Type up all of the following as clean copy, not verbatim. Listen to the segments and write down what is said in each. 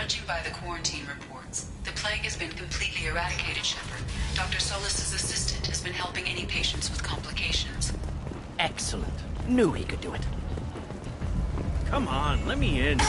Judging by the quarantine reports, the plague has been completely eradicated, Shepard. Dr. Solis's assistant has been helping any patients with complications. Excellent. Knew he could do it. Come on, let me in.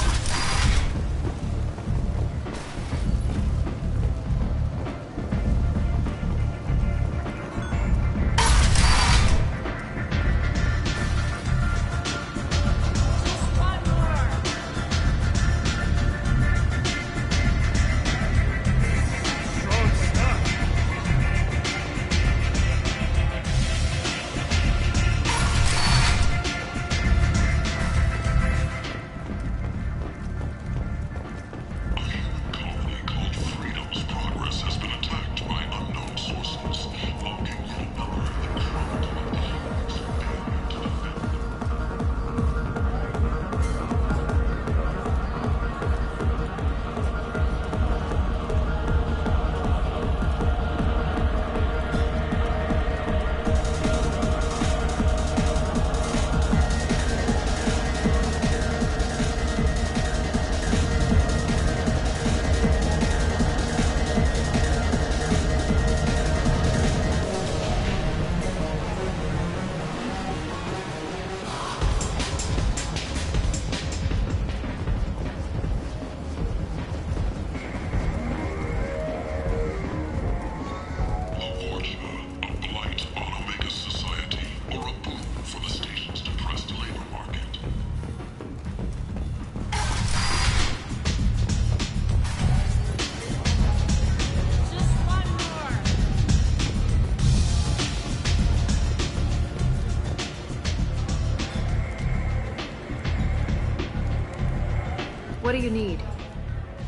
What do you need?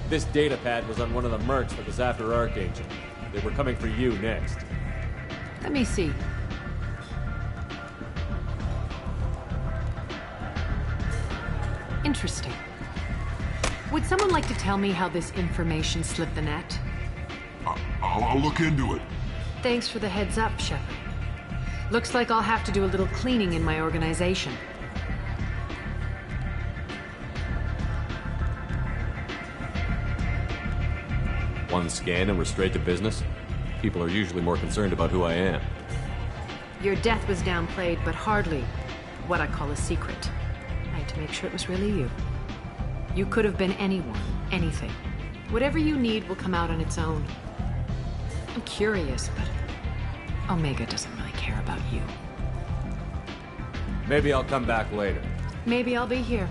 This data pad was on one of the mercs that was after Archangel. They were coming for you next. Let me see. Interesting. Would someone like to tell me how this information slipped the net? I'll look into it. Thanks for the heads up, Shepard. Looks like I'll have to do a little cleaning in my organization. One scan and we're straight to business? People are usually more concerned about who I am. Your death was downplayed, but hardly what I call a secret. I had to make sure it was really you. You could have been anyone, anything. Whatever you need will come out on its own. I'm curious, but Omega doesn't really care about you. Maybe I'll come back later. Maybe I'll be here.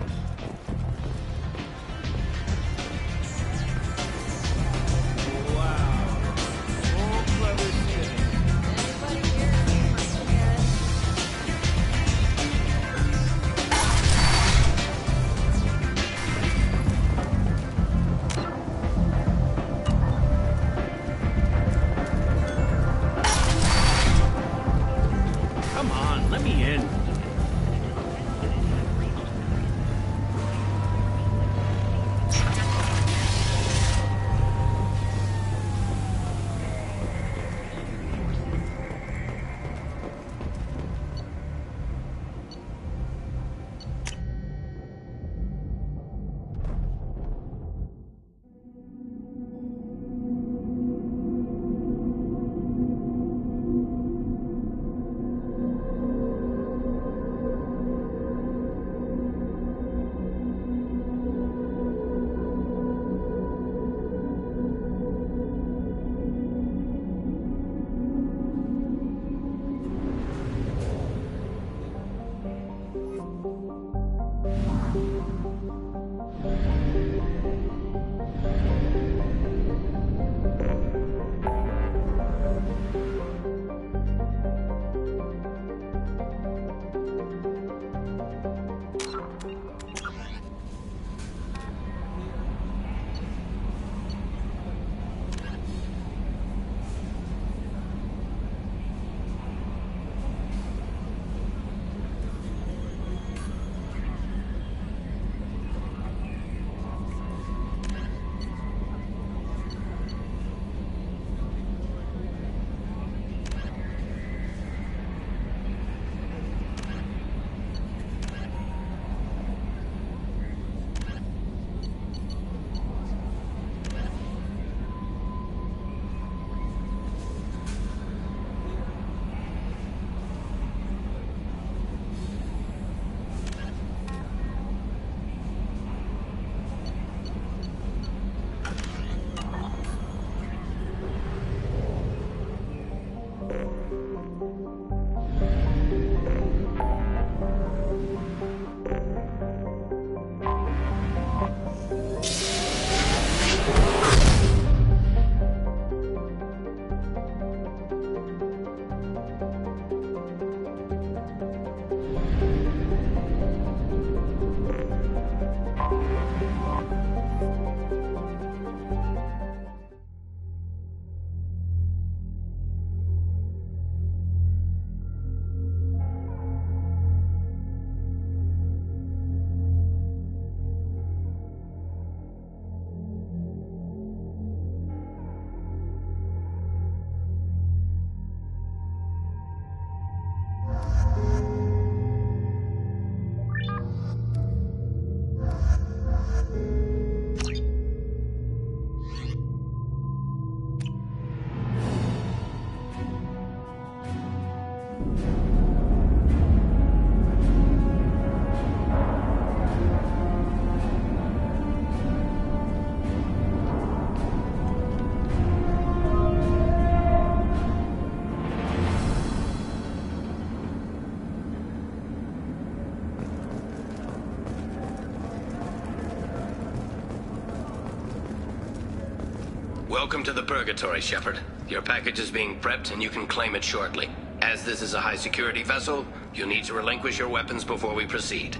Welcome to the Purgatory, Shepard. Your package is being prepped and you can claim it shortly. As this is a high-security vessel, you'll need to relinquish your weapons before we proceed.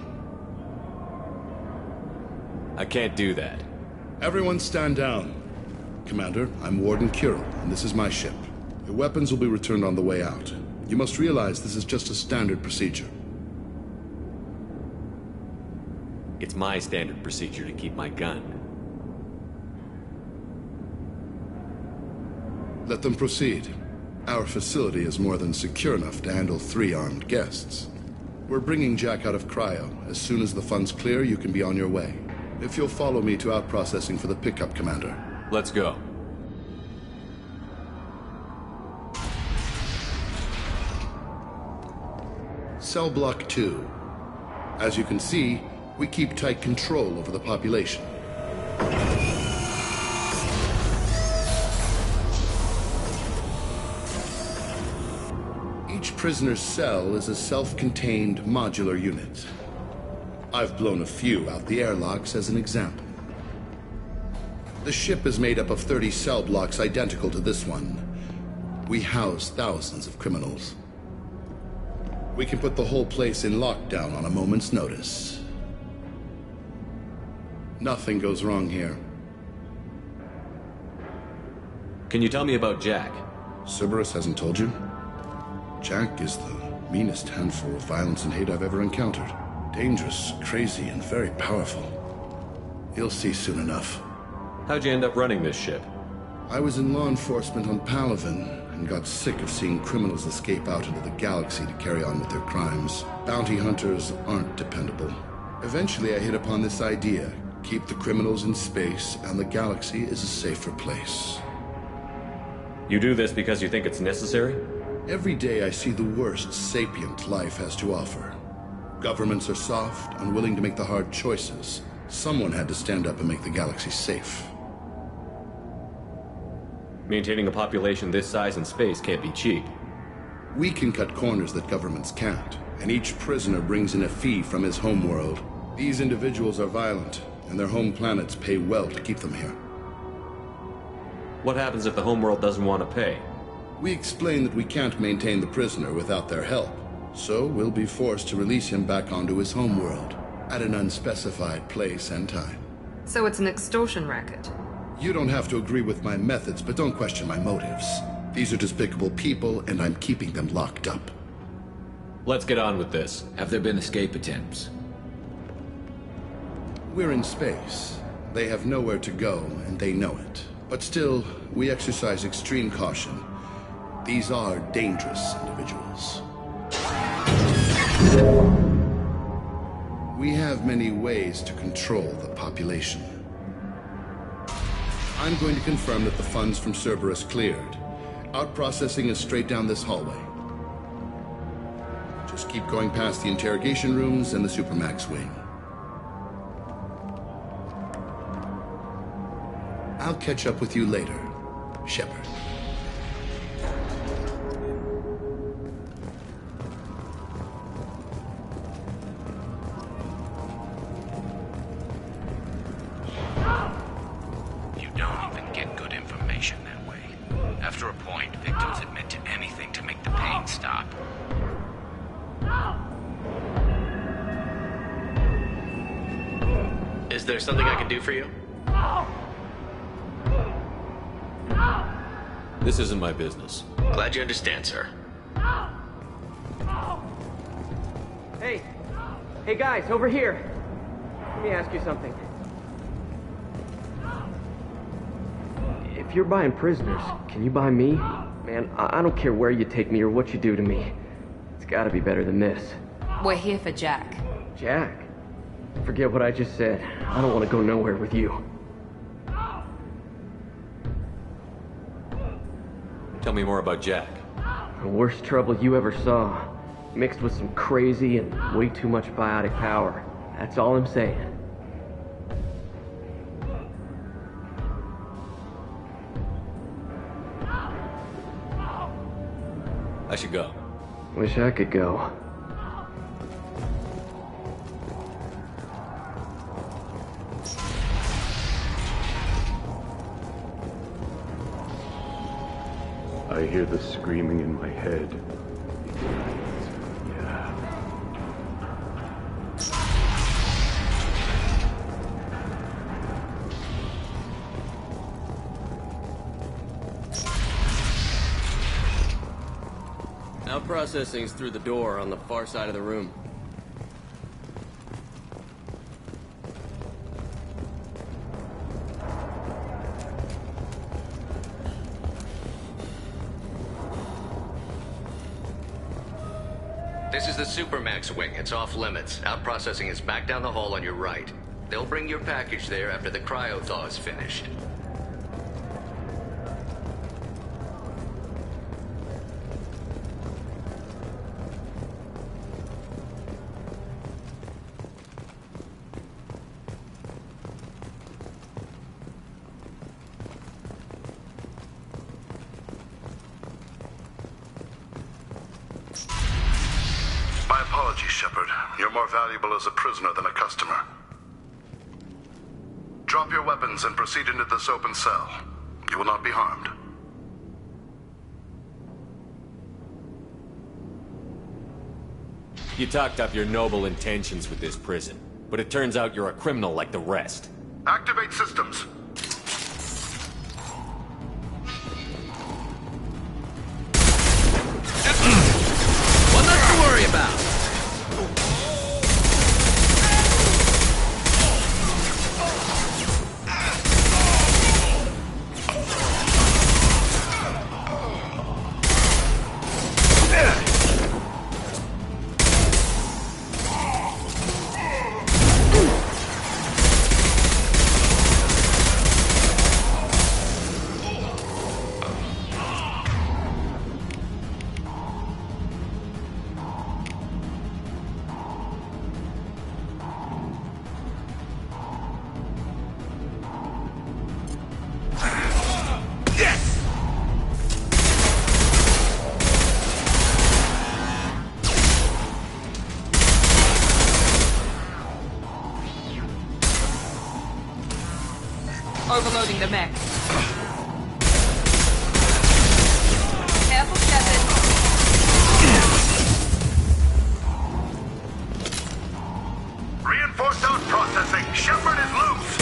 I can't do that. Everyone stand down. Commander, I'm Warden Kirill, and this is my ship. Your weapons will be returned on the way out. You must realize this is just a standard procedure. It's my standard procedure to keep my gun. Let them proceed. Our facility is more than secure enough to handle 3 armed guests. We're bringing Jack out of cryo. As soon as the funds clear, you can be on your way. If you'll follow me to out-processing for the pickup, Commander. Let's go. Cell Block 2. As you can see, we keep tight control over the population. Each prisoner's cell is a self-contained modular unit. I've blown a few out the airlocks as an example. The ship is made up of 30 cell blocks identical to this one. We house thousands of criminals. We can put the whole place in lockdown on a moment's notice. Nothing goes wrong here. Can you tell me about Jack? Cerberus hasn't told you? Jack is the meanest handful of violence and hate I've ever encountered. Dangerous, crazy, and very powerful. You'll see soon enough. How'd you end up running this ship? I was in law enforcement on Palaven and got sick of seeing criminals escape out into the galaxy to carry on with their crimes. Bounty hunters aren't dependable. Eventually I hit upon this idea. Keep the criminals in space and the galaxy is a safer place. You do this because you think it's necessary? Every day I see the worst sapient life has to offer. Governments are soft, unwilling to make the hard choices. Someone had to stand up and make the galaxy safe. Maintaining a population this size in space can't be cheap. We can cut corners that governments can't, and each prisoner brings in a fee from his homeworld. These individuals are violent, and their home planets pay well to keep them here. What happens if the homeworld doesn't want to pay? We explain that we can't maintain the prisoner without their help, so we'll be forced to release him back onto his homeworld, at an unspecified place and time. So it's an extortion racket. You don't have to agree with my methods, but don't question my motives. These are despicable people, and I'm keeping them locked up. Let's get on with this. Have there been escape attempts? We're in space. They have nowhere to go, and they know it. But still, we exercise extreme caution. These are dangerous individuals. We have many ways to control the population. I'm going to confirm that the funds from Cerberus cleared. Out-processing is straight down this hallway. Just keep going past the interrogation rooms and the Supermax wing. I'll catch up with you later, Shepard. You don't even get good information that way. After a point, victims admit to anything to make the pain stop. Is there something I can do for you? This isn't my business. Glad you understand, sir. Hey! Hey guys, over here! Let me ask you something. If you're buying prisoners, can you buy me? Man, I don't care where you take me or what you do to me. It's gotta be better than this. We're here for Jack. Jack? Forget what I just said. I don't want to go nowhere with you. Tell me more about Jack. The worst trouble you ever saw. Mixed with some crazy and way too much biotic power. That's all I'm saying. I should go. Wish I could go. I hear the screaming in my head. Yeah. Now processing's through the door on the far side of the room. This is the Supermax wing. It's off limits. Out processing is back down the hall on your right. They'll bring your package there after the cryo-thaw is finished. My apologies, Shepard. You're more valuable as a prisoner than a customer. Drop your weapons and proceed into this open cell. You will not be harmed. You talked up your noble intentions with this prison, but it turns out you're a criminal like the rest. Activate systems. One less to worry about. Overloading the mech. Careful, Shepard. Reinforced out processing. Shepard is loose.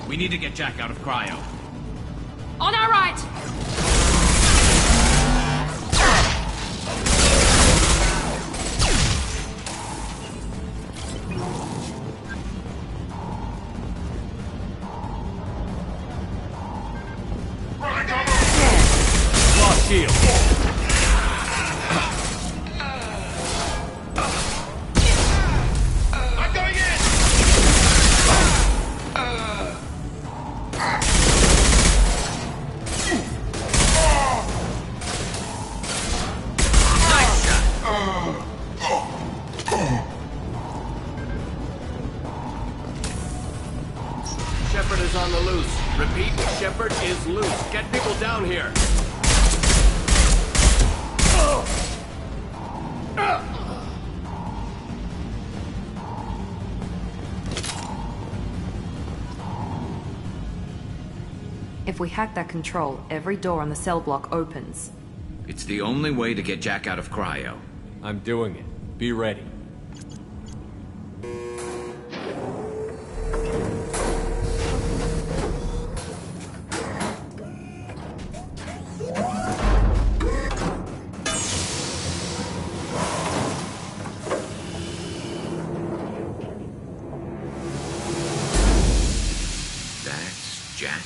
We need to get Jack out of cryo. On our right! Lost shield. I'm going in! Shepard is on the loose. Repeat, Shepard is loose. Get people down here. If we hack that control, every door on the cell block opens. It's the only way to get Jack out of cryo. I'm doing it. Be ready. That's Jack.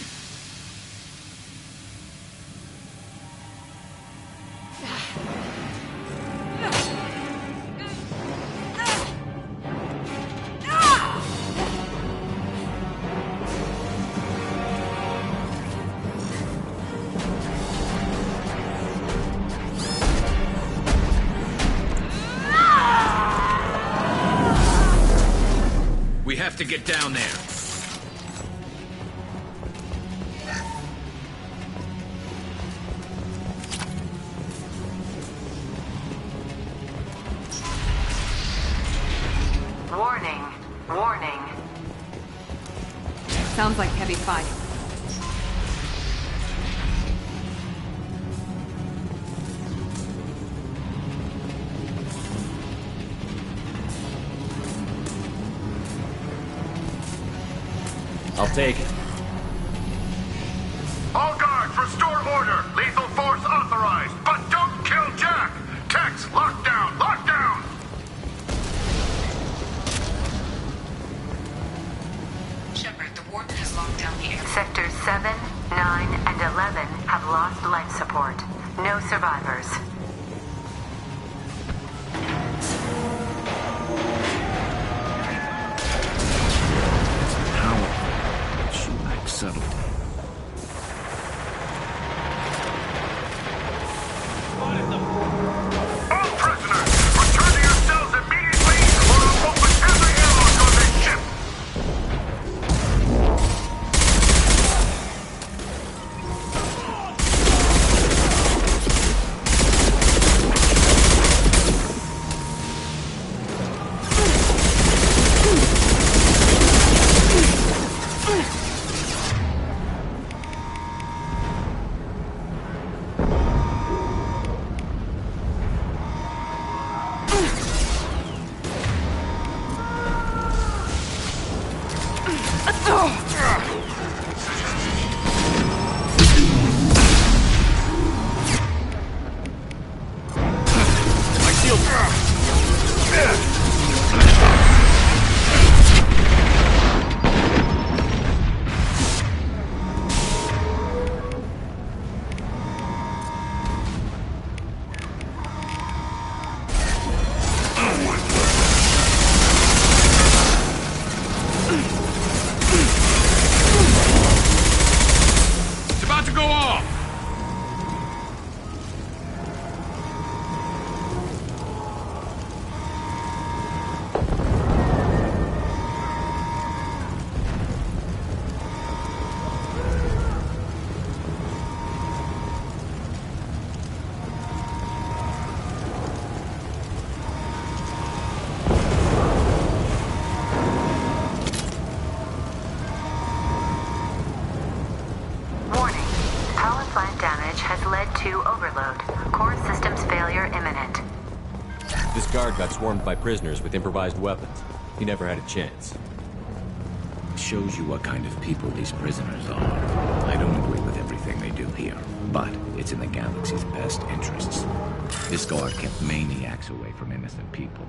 have to get down there. Warning. Warning. Sounds like heavy fighting. I'll take it. All guards, restore order. Lethal force authorized, but don't kill Jack. Tex, lockdown, lockdown. Shepard, the warden has locked down the area. Sectors 7, 9, and 11 have lost life support. No survivors. Subtlety. All prisoners, return to your cells immediately, or I'll open every airlock on this ship. This guard got swarmed by prisoners with improvised weapons. He never had a chance. Shows you what kind of people these prisoners are. I don't agree with everything they do here, but it's in the galaxy's best interests. This guard kept maniacs away from innocent people.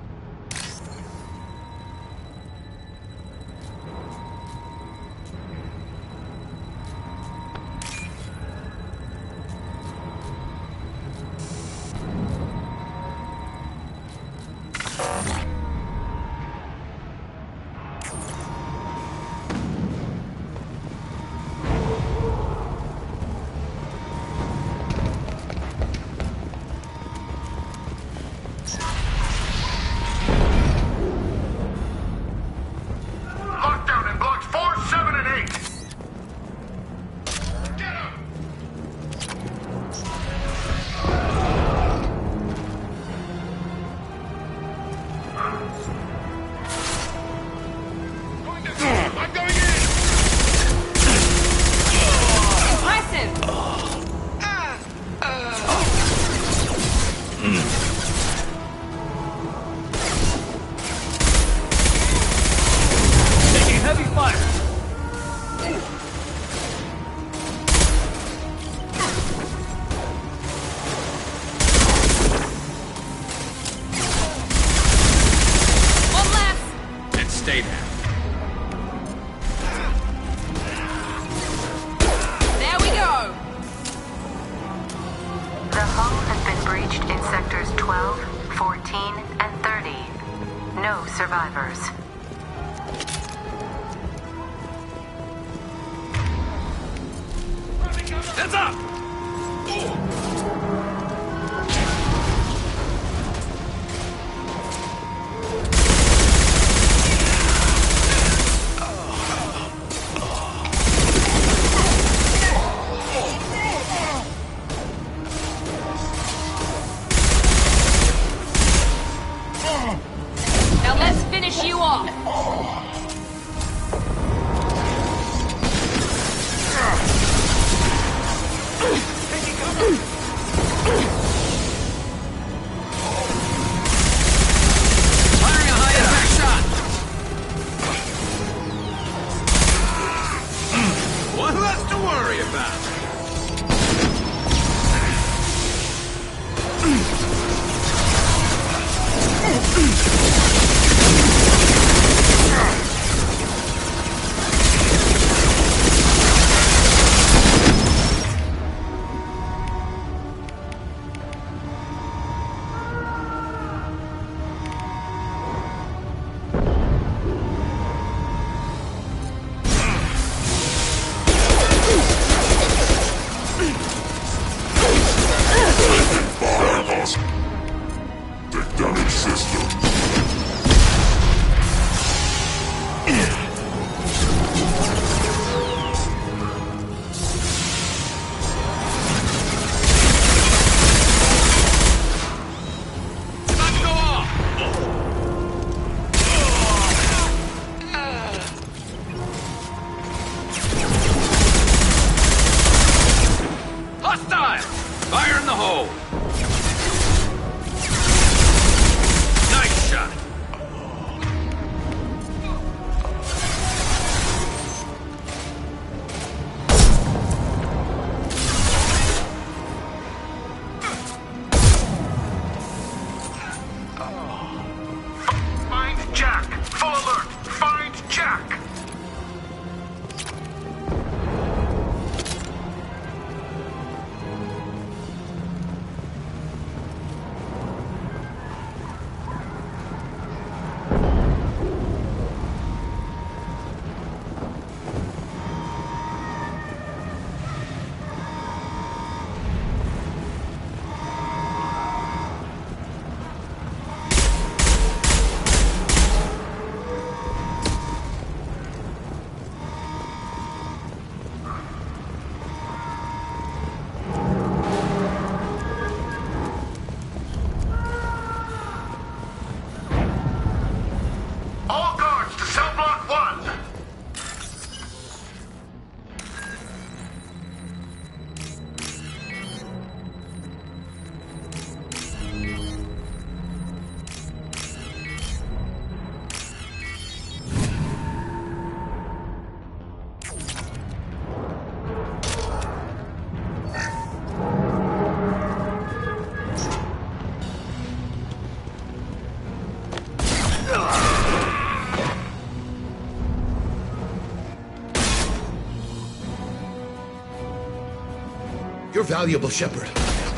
You're valuable, Shepard.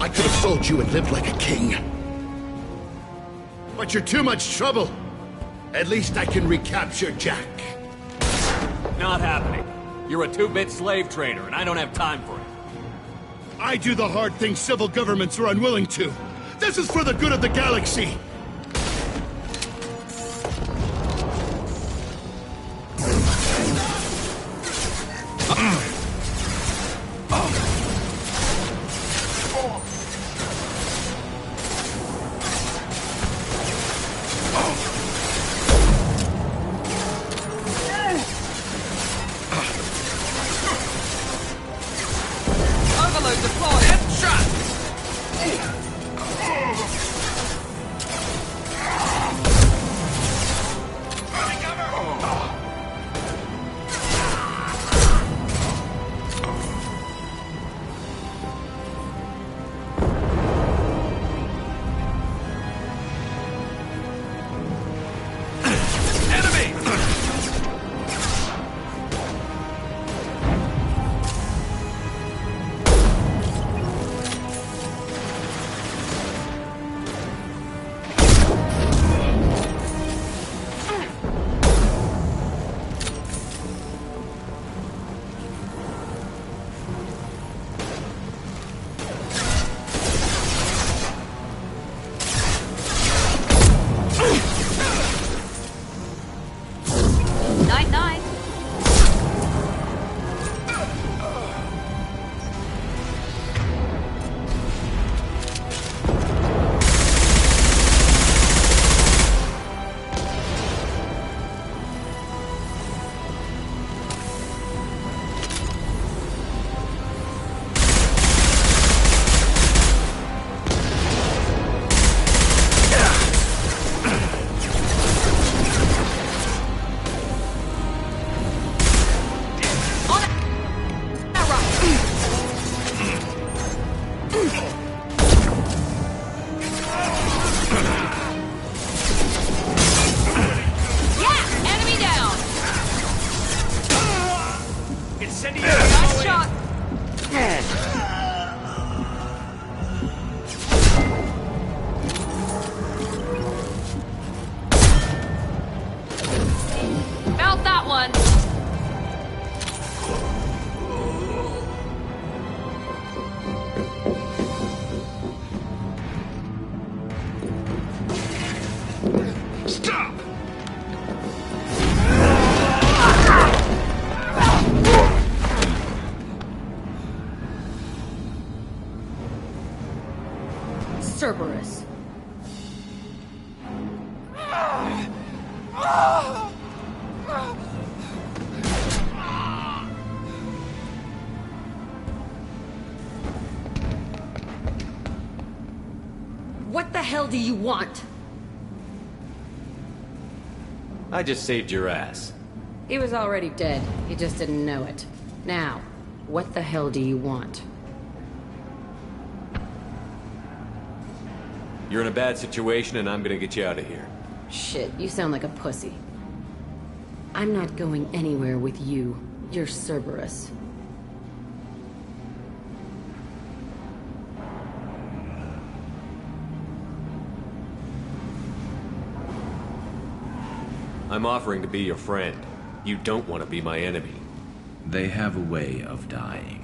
I could have sold you and lived like a king. But you're too much trouble. At least I can recapture Jack. Not happening. You're a two-bit slave trader, and I don't have time for it. I do the hard things civil governments are unwilling to. This is for the good of the galaxy. Overload deployed. Night-night. Nice shot. Felt that one. Stop! Cerberus. What the hell do you want? I just saved your ass. He was already dead. He just didn't know it. Now, what the hell do you want? You're in a bad situation, and I'm gonna get you out of here. Shit, you sound like a pussy. I'm not going anywhere with you. You're Cerberus. I'm offering to be your friend. You don't want to be my enemy. They have a way of dying.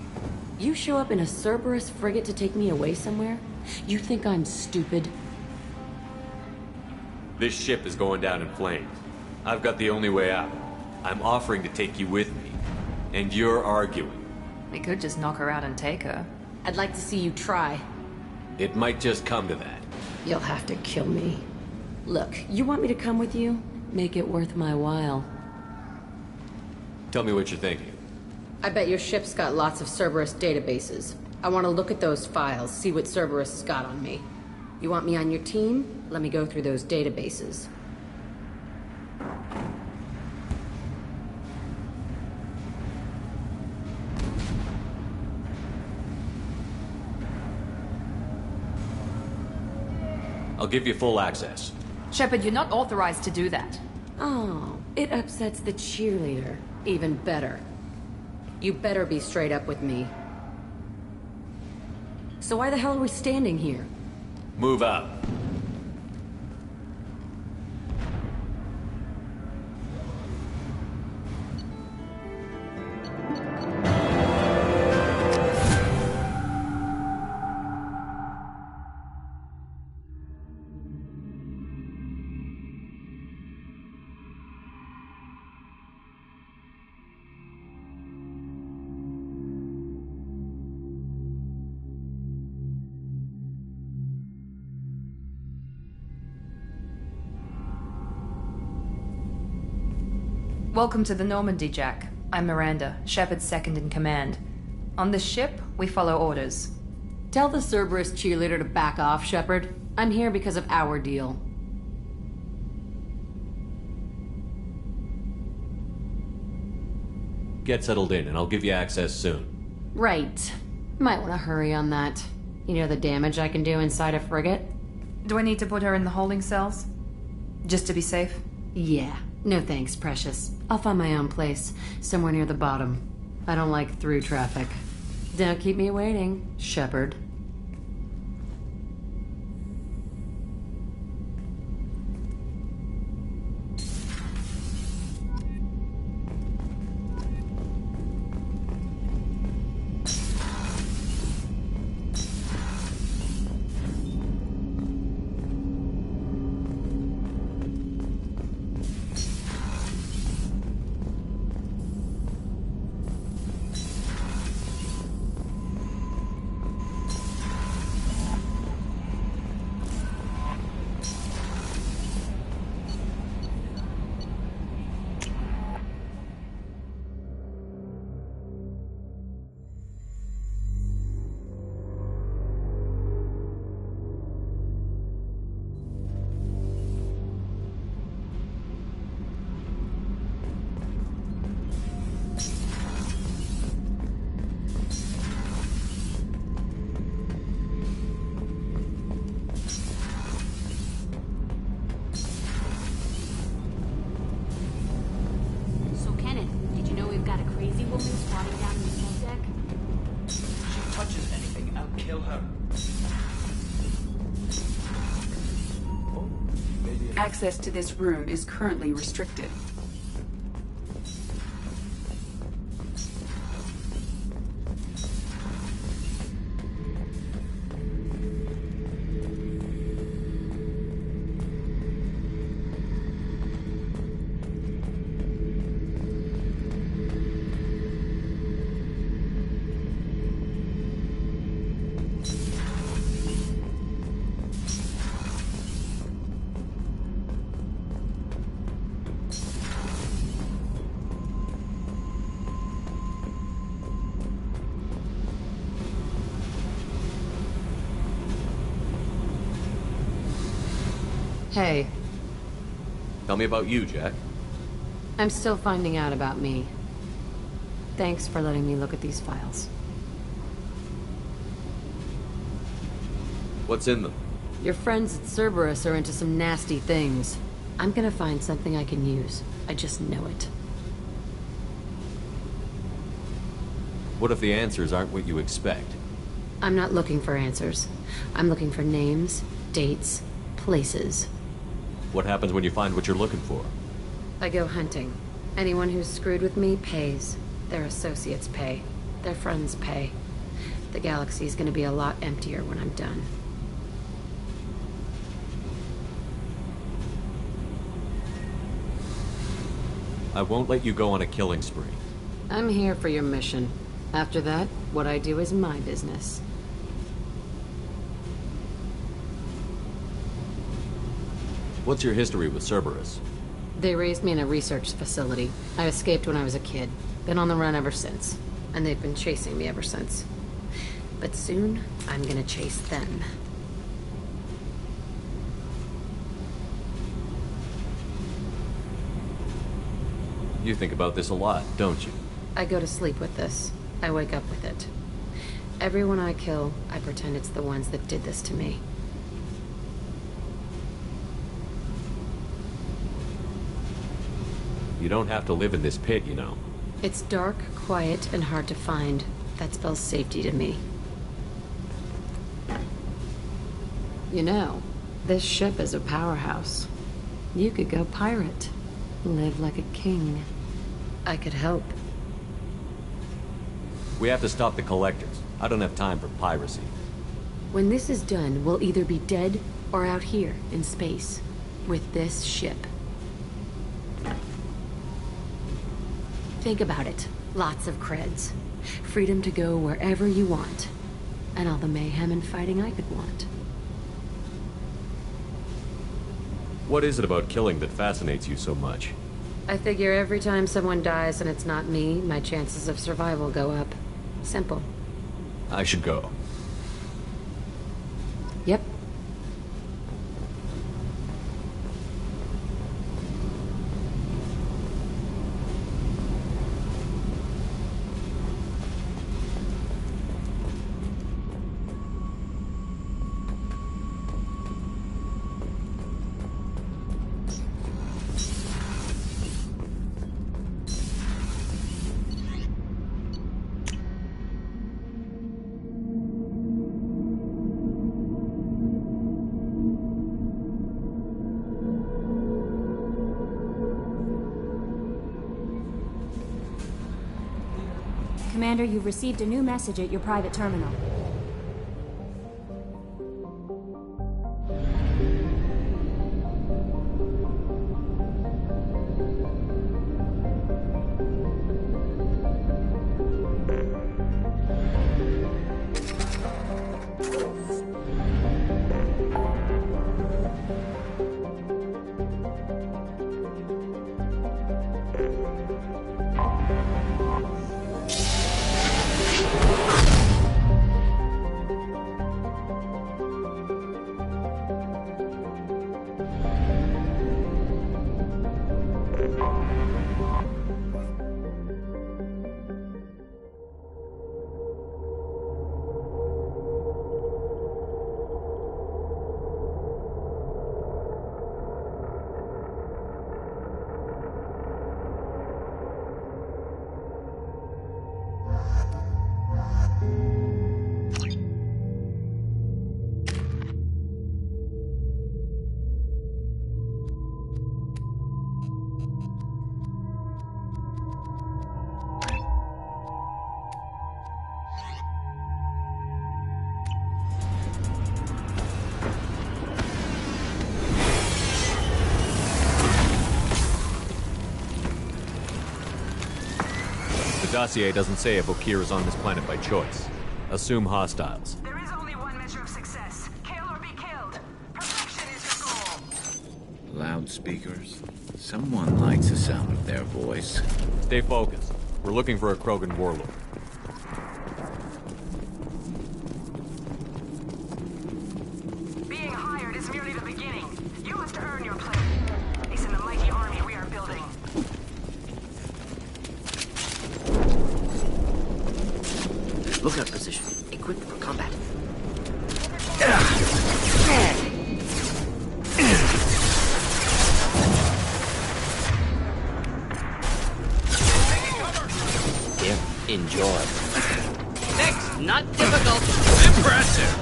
You show up in a Cerberus frigate to take me away somewhere? You think I'm stupid? This ship is going down in flames. I've got the only way out. I'm offering to take you with me. And you're arguing. We could just knock her out and take her. I'd like to see you try. It might just come to that. You'll have to kill me. Look, you want me to come with you? Make it worth my while. Tell me what you're thinking. I bet your ship's got lots of Cerberus databases. I want to look at those files, see what Cerberus has got on me. You want me on your team? Let me go through those databases. I'll give you full access. Shepard, you're not authorized to do that. Oh, it upsets the cheerleader. Even better. You better be straight up with me. So why the hell are we standing here? Move out. Welcome to the Normandy, Jack. I'm Miranda, Shepard's second in command. On this ship, we follow orders. Tell the Cerberus cheerleader to back off, Shepard. I'm here because of our deal. Get settled in, and I'll give you access soon. Right. Might want to hurry on that. You know the damage I can do inside a frigate? Do I need to put her in the holding cells? Just to be safe? Yeah. No thanks, Precious. I'll find my own place, somewhere near the bottom. I don't like through traffic. Don't keep me waiting, Shepard. Access to this room is currently restricted. Hey. Tell me about you, Jack. I'm still finding out about me. Thanks for letting me look at these files. What's in them? Your friends at Cerberus are into some nasty things. I'm gonna find something I can use. I just know it. What if the answers aren't what you expect? I'm not looking for answers. I'm looking for names, dates, places. What happens when you find what you're looking for? I go hunting. Anyone who's screwed with me pays. Their associates pay. Their friends pay. The galaxy's gonna be a lot emptier when I'm done. I won't let you go on a killing spree. I'm here for your mission. After that, what I do is my business. What's your history with Cerberus? They raised me in a research facility. I escaped when I was a kid. Been on the run ever since. And they've been chasing me ever since. But soon, I'm gonna chase them. You think about this a lot, don't you? I go to sleep with this. I wake up with it. Everyone I kill, I pretend it's the ones that did this to me. You don't have to live in this pit, you know. It's dark, quiet, and hard to find. That spells safety to me. You know, this ship is a powerhouse. You could go pirate. Live like a king. I could help. We have to stop the Collectors. I don't have time for piracy. When this is done, we'll either be dead or out here in space. With this ship. Think about it. Lots of creds. Freedom to go wherever you want. And all the mayhem and fighting I could want. What is it about killing that fascinates you so much? I figure every time someone dies and it's not me, my chances of survival go up. Simple. I should go. Yep. Commander, you've received a new message at your private terminal. The dossier doesn't say if Okeer is on this planet by choice. Assume hostiles. There is only one measure of success. Kill or be killed. Perfection is your goal. Loudspeakers? Someone likes the sound of their voice. Stay focused. We're looking for a Krogan warlord. Being hired is merely the beginning. You must earn your place. It's in the mighty army we are building. Lookout position. Equipped for combat. Here, enjoy. Next, not difficult. Impressive.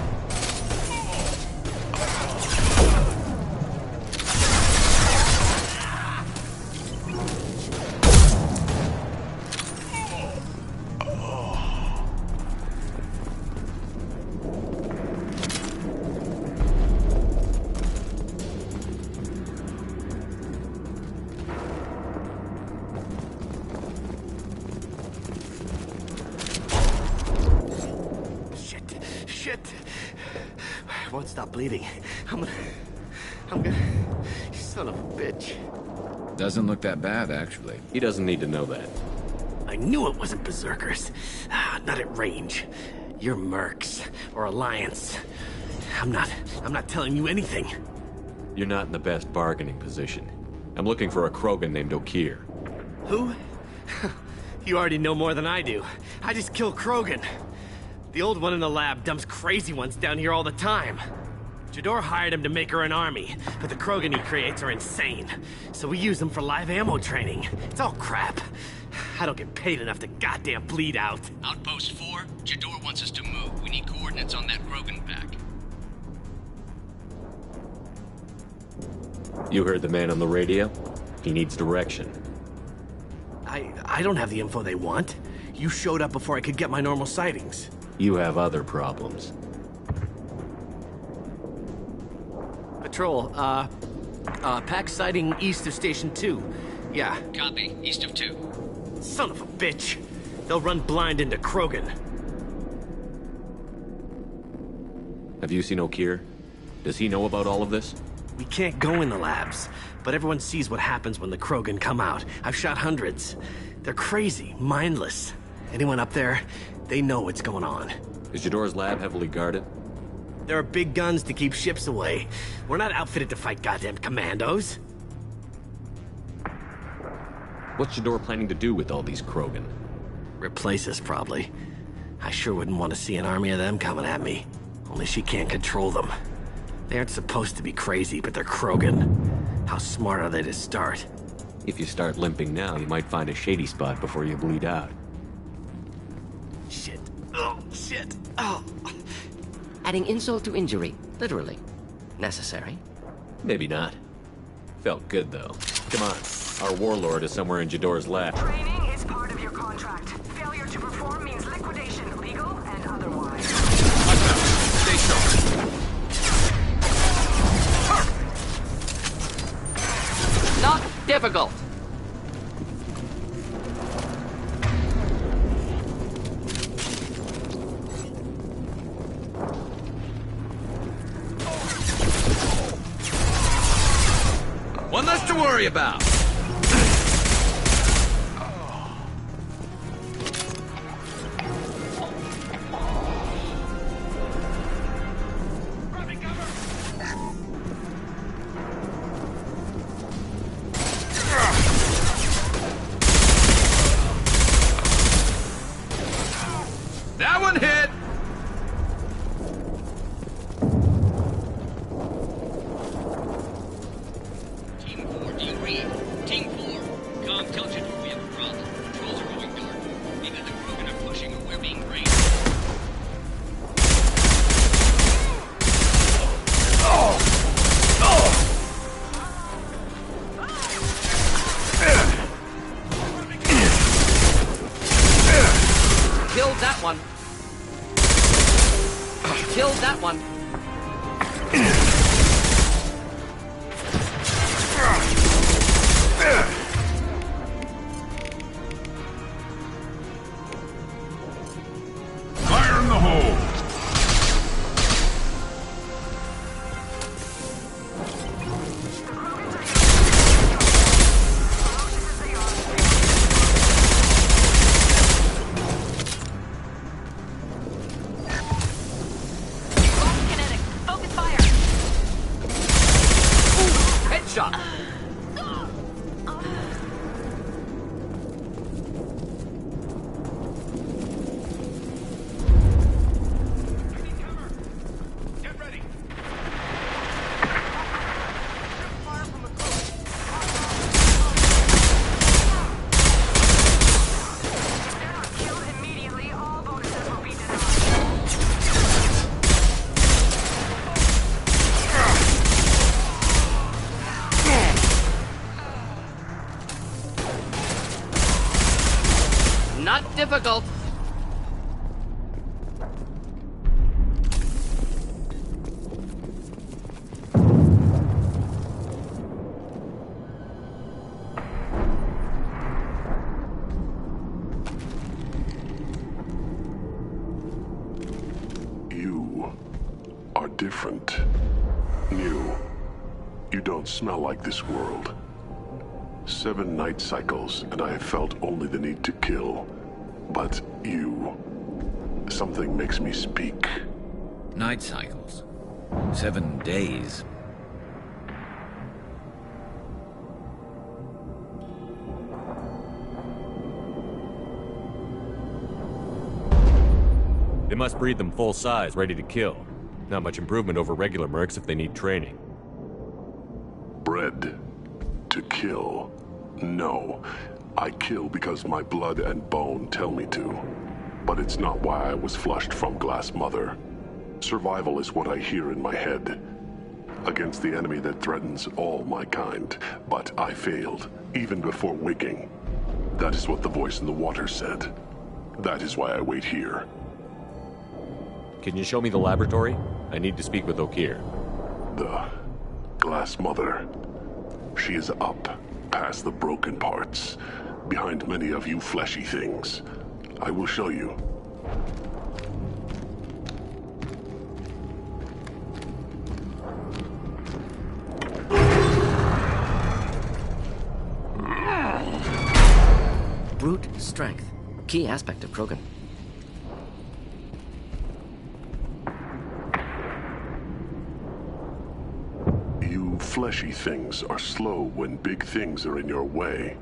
Won't stop bleeding. I'm gonna... You son of a bitch. Doesn't look that bad, actually. He doesn't need to know that. I knew it wasn't Berserkers. Not at range. You're Mercs. Or Alliance. I'm not telling you anything. You're not in the best bargaining position. I'm looking for a Krogan named Okeer. Who? You already know more than I do. I just kill Krogan. The old one in the lab dumps crazy ones down here all the time. Jador hired him to make her an army, but the Krogan he creates are insane. So we use them for live ammo training. It's all crap. I don't get paid enough to goddamn bleed out. Outpost 4, Jador wants us to move. We need coordinates on that Krogan pack. You heard the man on the radio? He needs direction. I don't have the info they want. You showed up before I could get my normal sightings. You have other problems. Patrol, pack sighting east of Station 2. Yeah. Copy. East of 2. Son of a bitch. They'll run blind into Krogan. Have you seen O'Keir? Does he know about all of this? We can't go in the labs, but everyone sees what happens when the Krogan come out. I've shot hundreds. They're crazy, mindless. Anyone up there, they know what's going on. Is Jador's lab heavily guarded? There are big guns to keep ships away. We're not outfitted to fight goddamn commandos. What's Jador planning to do with all these Krogan? Replace us, probably. I sure wouldn't want to see an army of them coming at me. Only she can't control them. They aren't supposed to be crazy, but they're Krogan. How smart are they to start? If you start limping now, you might find a shady spot before you bleed out. Shit. Oh, shit. Oh. Adding insult to injury, literally. Necessary. Maybe not. Felt good, though. Come on. Our warlord is somewhere in Jador's lab. Training is part of your contract. Failure to perform means liquidation, legal and otherwise. Stay sharp. Not difficult. One less to worry about. That one hit! Team 4, do you read? Team 4, com tell Jador we have a problem. Patrols are going dark. Either the Krogan are pushing or we're being raided. Killed that one. Killed that one. Fire in the hole! Headshot. Not difficult. You are different. New. You don't smell like this world. 7 night cycles, and I have felt only the need to kill. But you... something makes me speak. Night cycles. 7 days. They must breed them full size, ready to kill. Not much improvement over regular mercs if they need training. Bred to kill. No. I kill because my blood and bone tell me to. But it's not why I was flushed from Glass Mother. Survival is what I hear in my head. against the enemy that threatens all my kind, but I failed, even before waking. That is what the voice in the water said. That is why I wait here. Can you show me the laboratory? I need to speak with Okeer. The Glass Mother. She is up, past the broken parts, behind many of you fleshy things. I will show you. Brute strength. Key aspect of Krogan. You fleshy things are slow when big things are in your way.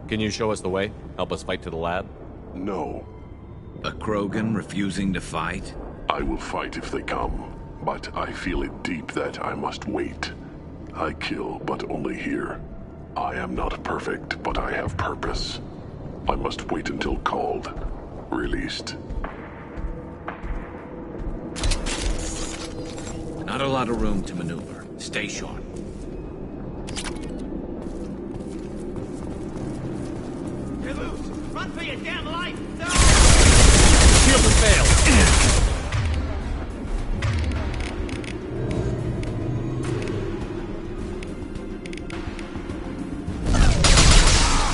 Can you show us the way? Help us fight to the lab? No. A Krogan refusing to fight? I will fight if they come, but I feel it deep that I must wait. I kill, but only here. I am not perfect, but I have purpose. I must wait until called, released. Not a lot of room to maneuver. Stay sharp. You're loose! Run for your damn life! No! Shield has failed!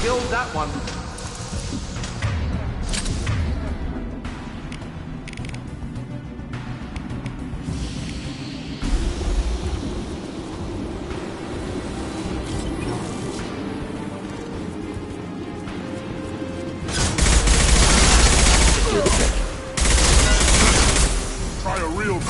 Killed that one. Try a real...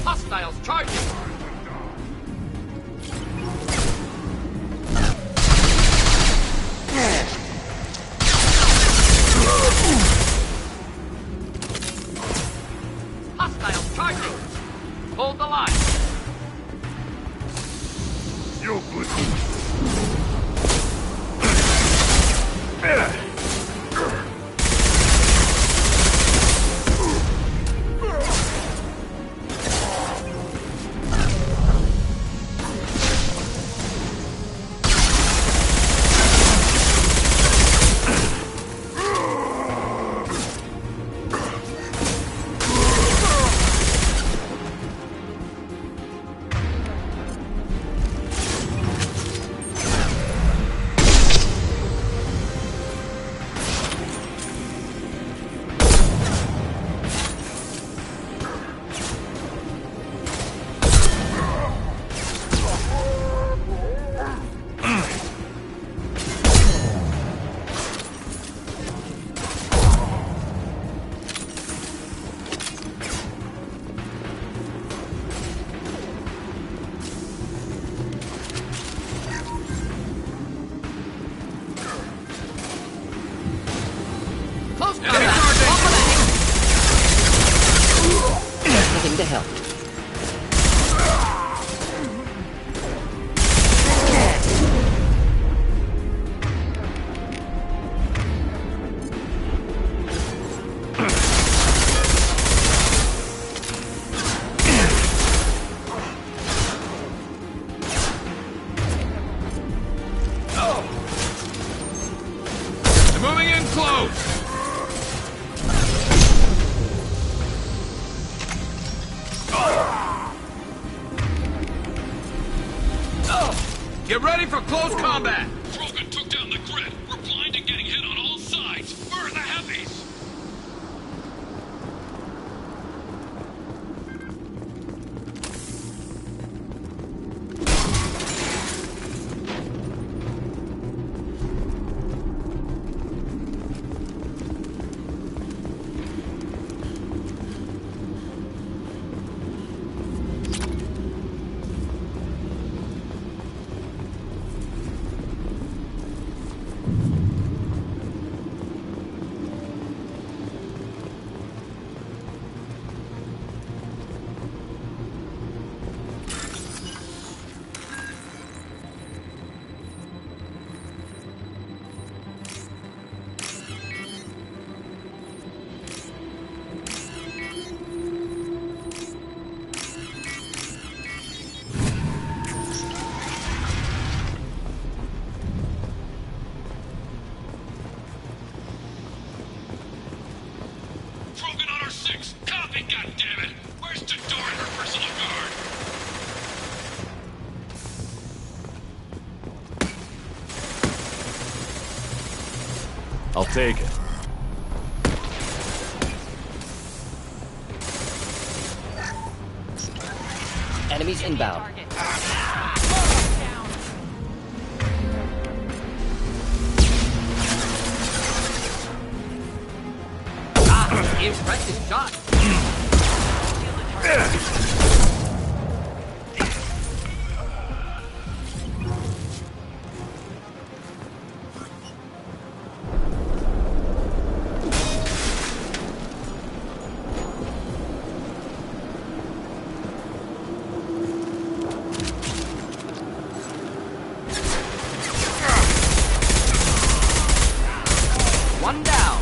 Hostiles charging! Hostiles charging! Hold the line! You're Nothing to help. They're moving in close! Get ready for close combat! Krogan took down the grid. We're blind and getting hit on all sides. Where are the heavies? I'll take it. Enemies inbound. Impressive shot. One down.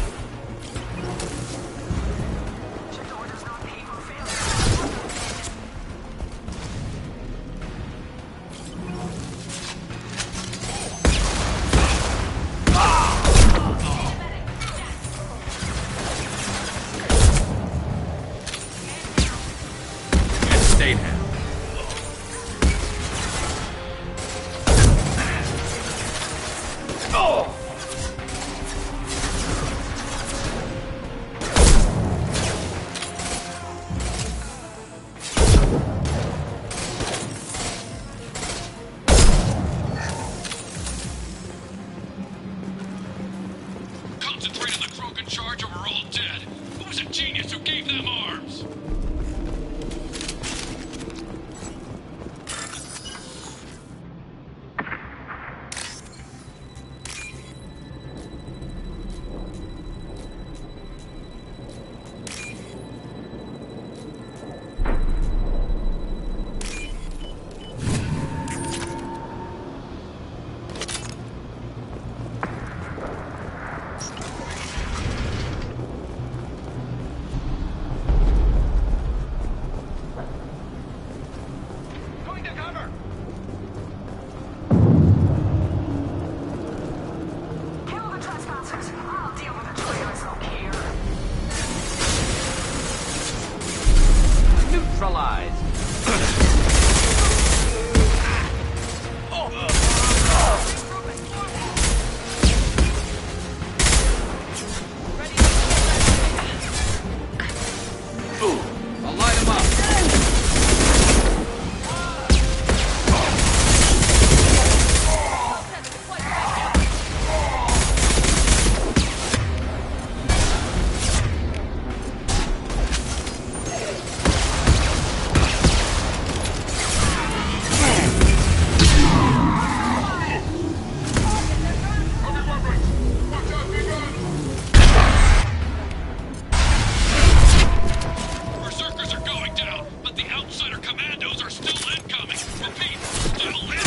Concentrate on the Krogan charge or we're all dead. Who's a genius who gave them arms? Neutralized. I'll light him up. Berserkers are going down, but the outsider commandos are still incoming. Repeat, still incoming.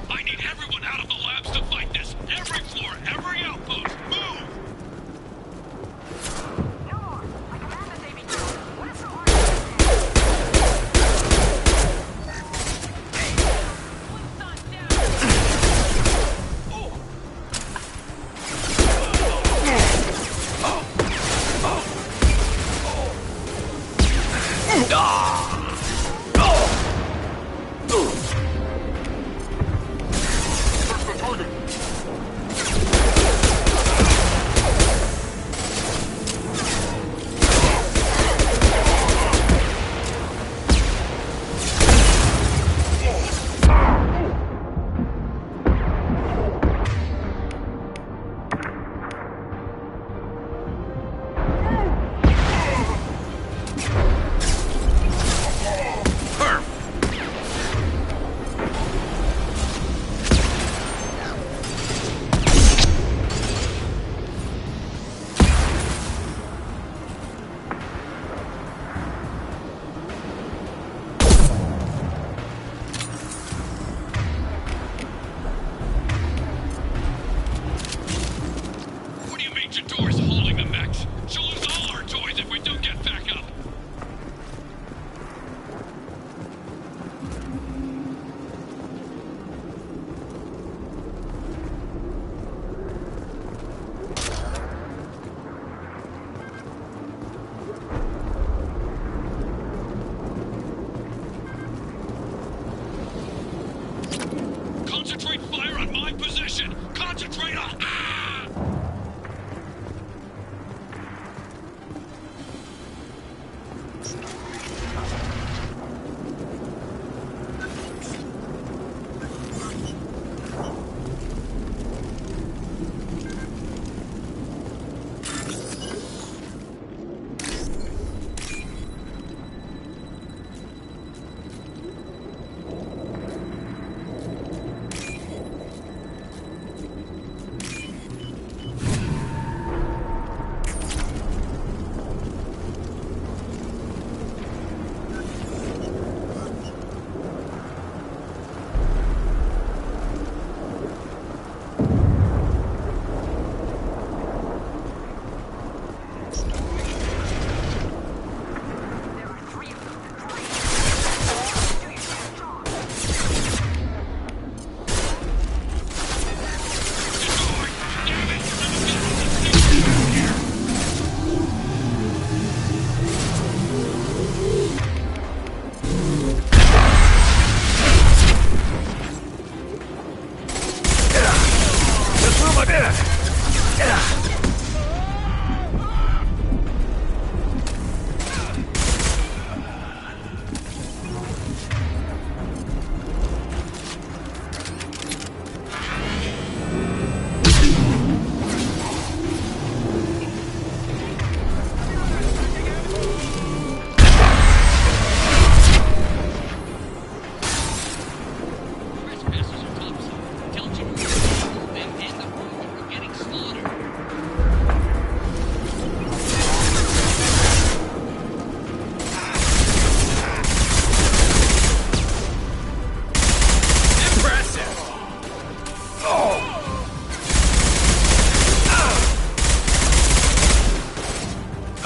I need everyone out of the labs to fight this. Every floor, every outpost, move!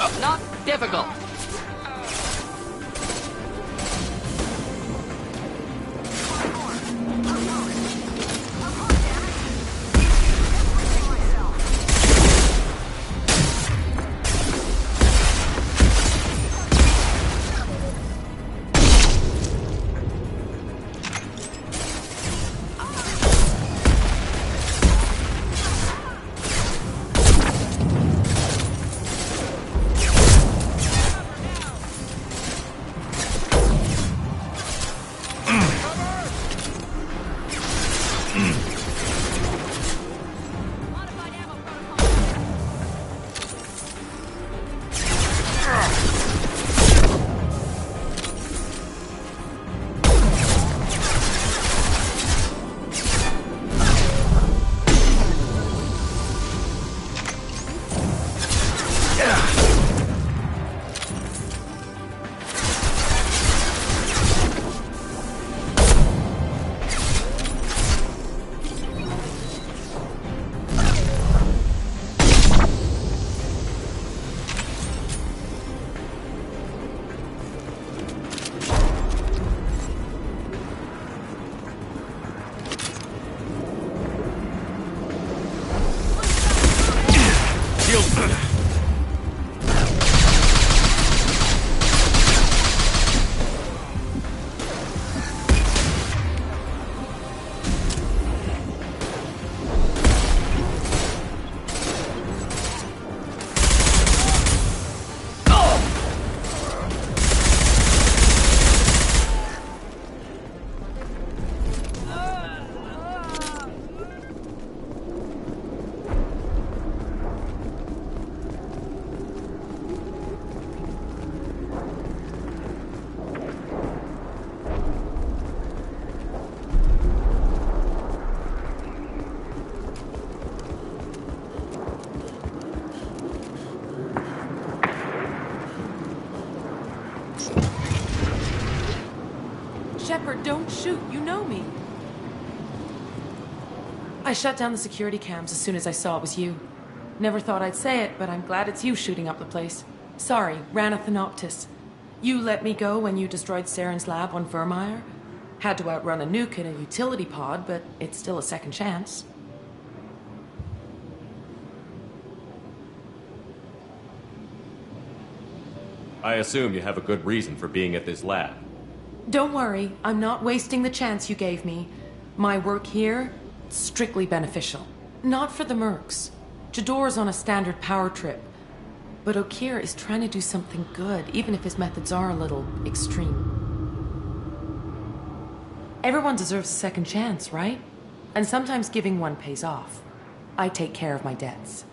Not difficult. Shepard, don't shoot. You know me. I shut down the security cams as soon as I saw it was you. Never thought I'd say it, but I'm glad it's you shooting up the place. Sorry, Ranith Thanoptis. You let me go when you destroyed Saren's lab on Vermeer. Had to outrun a nuke in a utility pod, but it's still a second chance. I assume you have a good reason for being at this lab. Don't worry, I'm not wasting the chance you gave me. My work here, strictly beneficial. Not for the mercs. Jador's on a standard power trip. But Okeer is trying to do something good, even if his methods are a little extreme. Everyone deserves a second chance, right? And sometimes giving one pays off. I take care of my debts.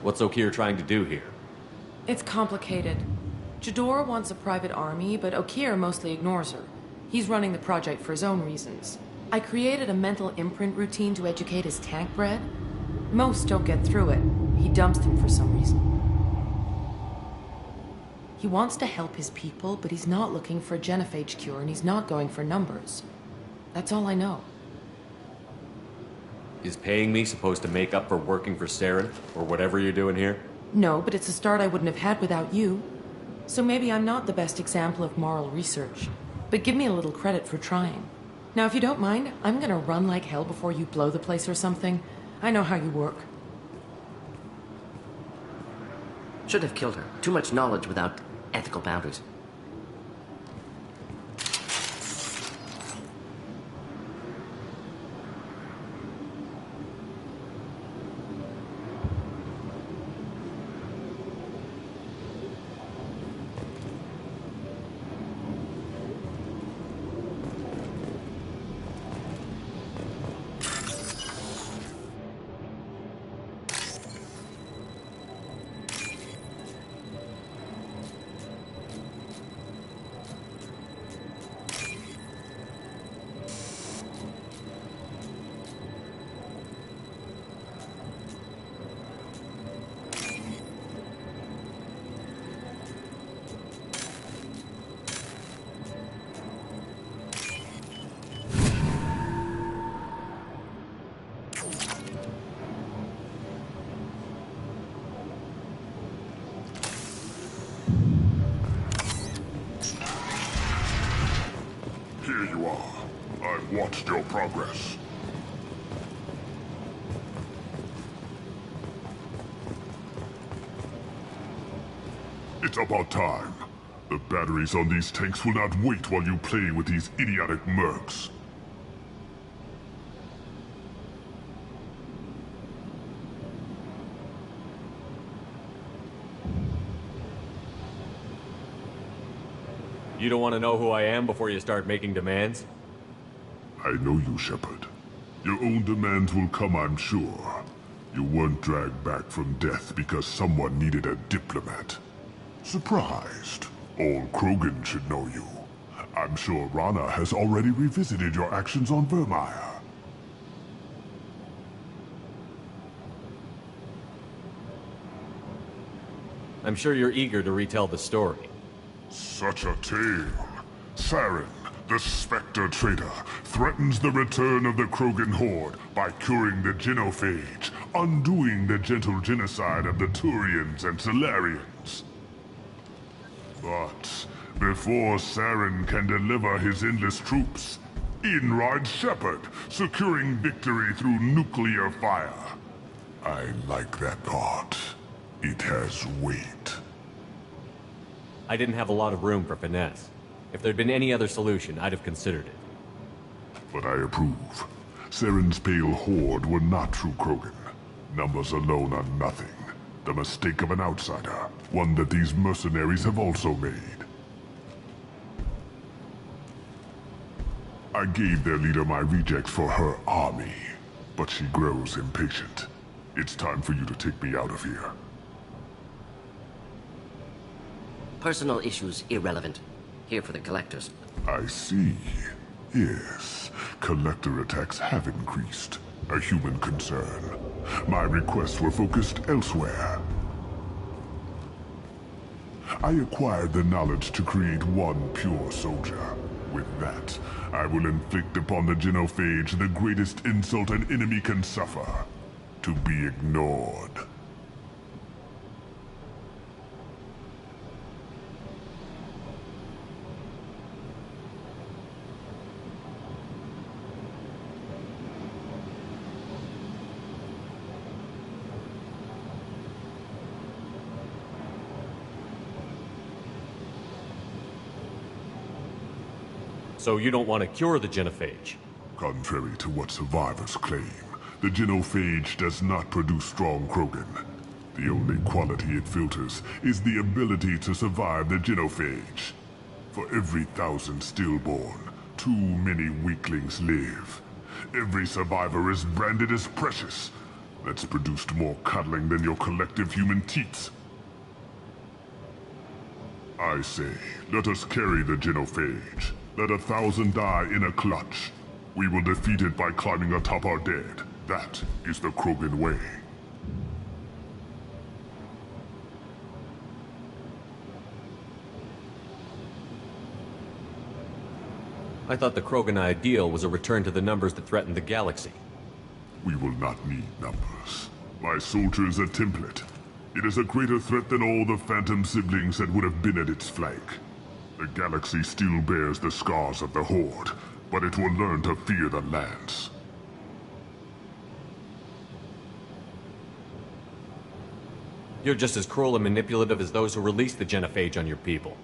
What's Okeer trying to do here? It's complicated. Jador wants a private army, but Okeer mostly ignores her. He's running the project for his own reasons. I created a mental imprint routine to educate his tank bred. Most don't get through it. He dumps them for some reason. He wants to help his people, but he's not looking for a genophage cure, and he's not going for numbers. That's all I know. Is paying me supposed to make up for working for Saren, or whatever you're doing here? No, but it's a start I wouldn't have had without you. So maybe I'm not the best example of moral research, but give me a little credit for trying. Now, if you don't mind, I'm gonna run like hell before you blow the place or something. I know how you work. Should have killed her. Too much knowledge without ethical boundaries. Here you are. I've watched your progress. It's about time. The batteries on these tanks will not wait while you play with these idiotic mercs. You don't want to know who I am before you start making demands? I know you, Shepard. Your own demands will come, I'm sure. You weren't dragged back from death because someone needed a diplomat. Surprised. All Krogan should know you. I'm sure Rana has already revisited your actions on Virmire. I'm sure you're eager to retell the story. Such a tale. Saren, the Spectre traitor, threatens the return of the Krogan horde by curing the genophage, undoing the gentle genocide of the Turians and Solarians. But before Saren can deliver his endless troops, in rides Shepard, securing victory through nuclear fire. I like that part. It has weight. I didn't have a lot of room for finesse. If there'd been any other solution, I'd have considered it. But I approve. Saren's pale horde were not true Krogan. Numbers alone are nothing. The mistake of an outsider. One that these mercenaries have also made. I gave their leader my rejects for her army, but she grows impatient. It's time for you to take me out of here. Personal issues irrelevant. Here for the collectors. I see. Yes, collector attacks have increased. A human concern. My requests were focused elsewhere. I acquired the knowledge to create one pure soldier. With that, I will inflict upon the genophage the greatest insult an enemy can suffer. To be ignored. So you don't want to cure the genophage? Contrary to what survivors claim, the genophage does not produce strong Krogan. The only quality it filters is the ability to survive the genophage. For every 1,000 stillborn, too many weaklings live. Every survivor is branded as precious. That's produced more cuddling than your collective human teats. I say, let us carry the genophage. Let 1,000 die in a clutch. We will defeat it by climbing atop our dead. That is the Krogan way. I thought the Krogan ideal was a return to the numbers that threatened the galaxy. We will not need numbers. My soldier is a template. It is a greater threat than all the Phantom siblings that would have been at its flank. The galaxy still bears the scars of the Horde, but it will learn to fear the Lance. You're just as cruel and manipulative as those who released the genophage on your people.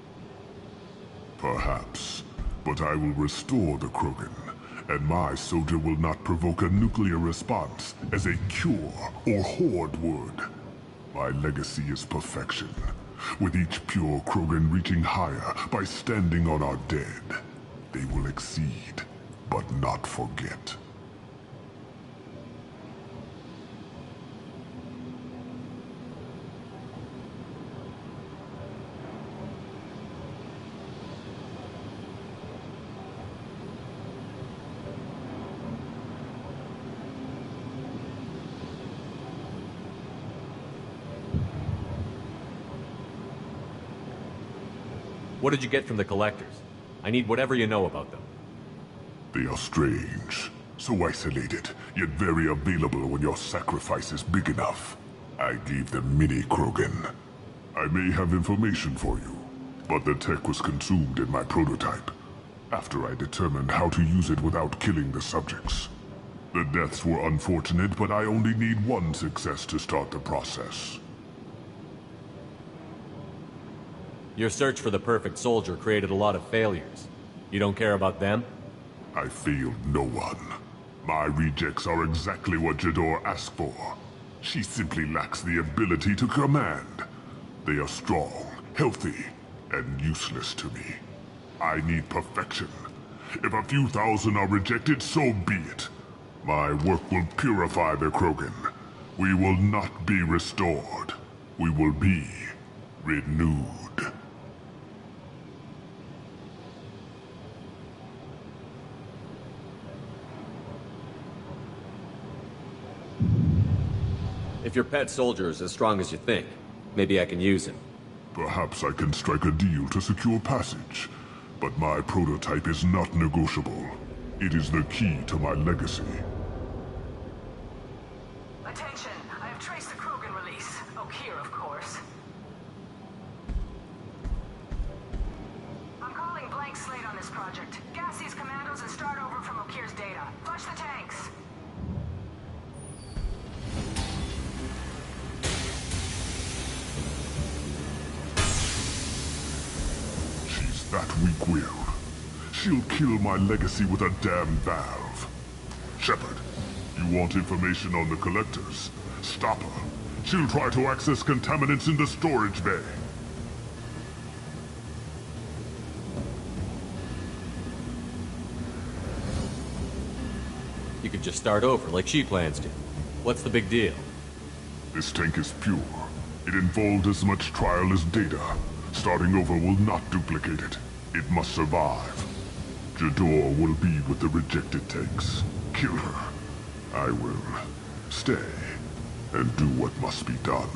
Perhaps, but I will restore the Krogan, and my soldier will not provoke a nuclear response as a cure or Horde would. My legacy is perfection, with each pure Krogan reaching higher by standing on our dead. They will exceed, but not forget. What did you get from the Collectors? I need whatever you know about them. They are strange, so isolated, yet very available when your sacrifice is big enough. I gave them mini Krogan. I may have information for you, but the tech was consumed in my prototype, after I determined how to use it without killing the subjects. The deaths were unfortunate, but I only need one success to start the process. Your search for the perfect soldier created a lot of failures. You don't care about them? I failed no one. My rejects are exactly what Jador asked for. She simply lacks the ability to command. They are strong, healthy, and useless to me. I need perfection. If a few thousand are rejected, so be it. My work will purify the Krogan. We will not be restored. We will be renewed. If your pet soldier is as strong as you think, maybe I can use him. Perhaps I can strike a deal to secure passage, but my prototype is not negotiable. It is the key to my legacy. Attention, I have traced the Krogan release. Okeer, of course. I'm calling blank slate on this project. Gas these commandos and start over from Okeer's data. Flush the tanks. That weak-willed. She'll kill my legacy with a damn valve. Shepard, you want information on the Collectors? Stop her. She'll try to access contaminants in the storage bay. You could just start over like she plans to. What's the big deal? This tank is pure. It involved as much trial as data. Starting over will not duplicate it. It must survive. Jador will be with the rejected tanks. Kill her. I will stay and do what must be done.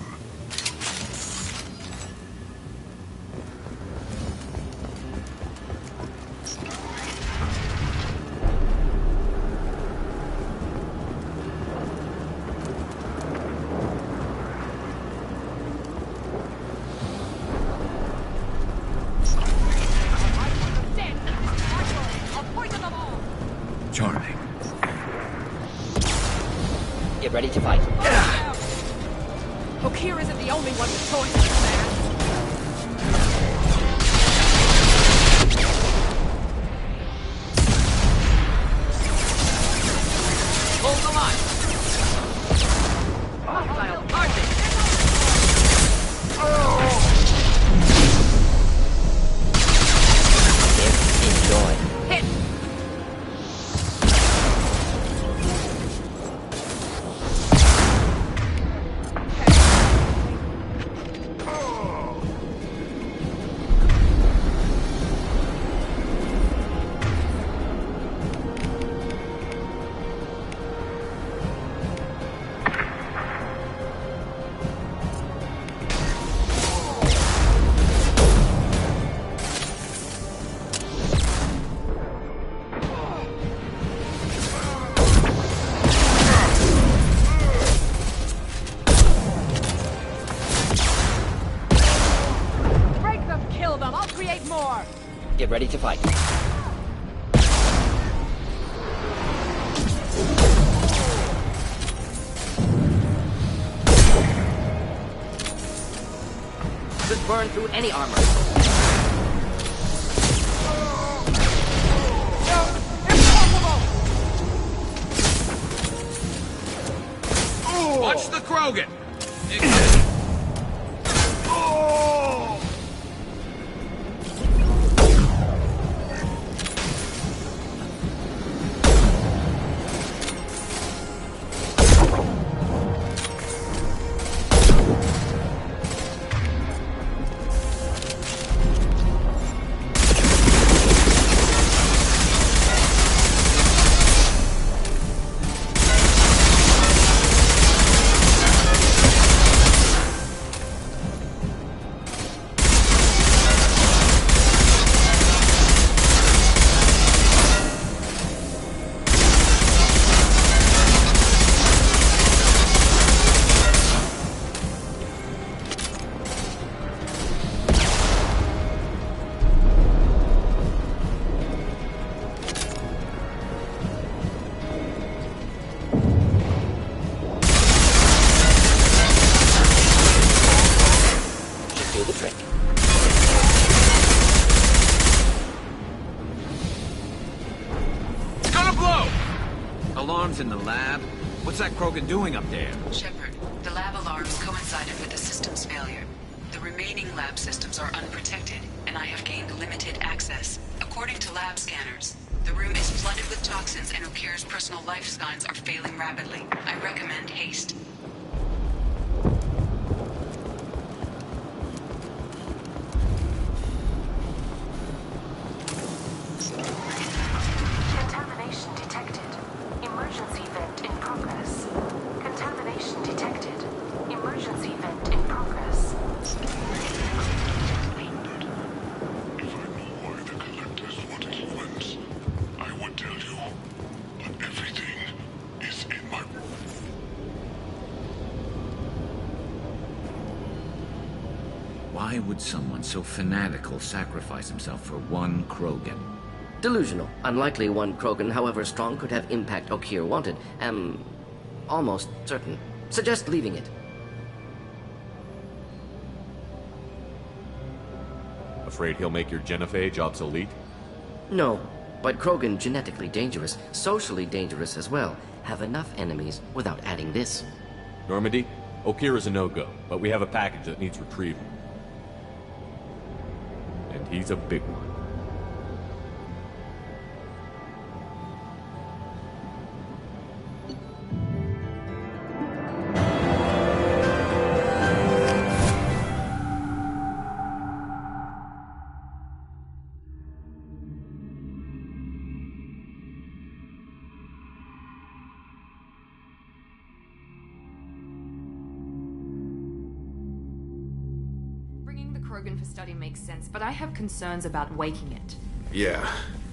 Charming. Get ready to fight. Okeer isn't the only one with choices, man. Hold the line. Hostile target. Enjoy. Hit. Get ready to fight. Just burn through any armor. Watch the Krogan! In the lab? What's that Krogan doing up there? Shepard, the lab alarms coincided with the system's failure. The remaining lab systems are unprotected, and I have gained limited access. According to lab scanners, the room is flooded with toxins and Okir's personal life signs are failing rapidly. I recommend haste. Contamination detected. Emergency vent in progress. Contamination detected. Emergency vent in progress. If I know why the Collectors wanted Lens, I would tell you. But everything is in my... Why would someone so fanatical sacrifice himself for one Krogan? Delusional. Unlikely one Krogan, however strong, could have impact Okir wanted. Am almost certain. Suggest leaving it. Afraid he'll make your genophage obsolete? No, but Krogan genetically dangerous, socially dangerous as well. Have enough enemies without adding this. Normandy, Okir is a no-go, but we have a package that needs retrieval. And he's a big one. Krogan for study makes sense, but I have concerns about waking it. Yeah,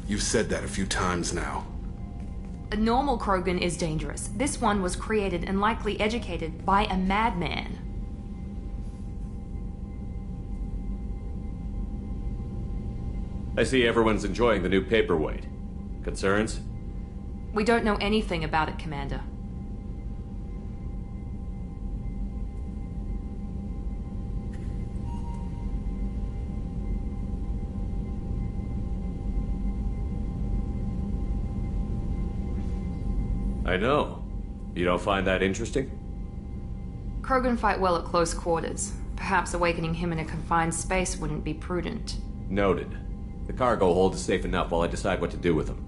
you've said that a few times now. A normal Krogan is dangerous. This one was created and likely educated by a madman. I see everyone's enjoying the new paperweight. Concerns? We don't know anything about it, Commander. I know. You don't find that interesting? Krogan fight well at close quarters. Perhaps awakening him in a confined space wouldn't be prudent. Noted. The cargo hold is safe enough while I decide what to do with him.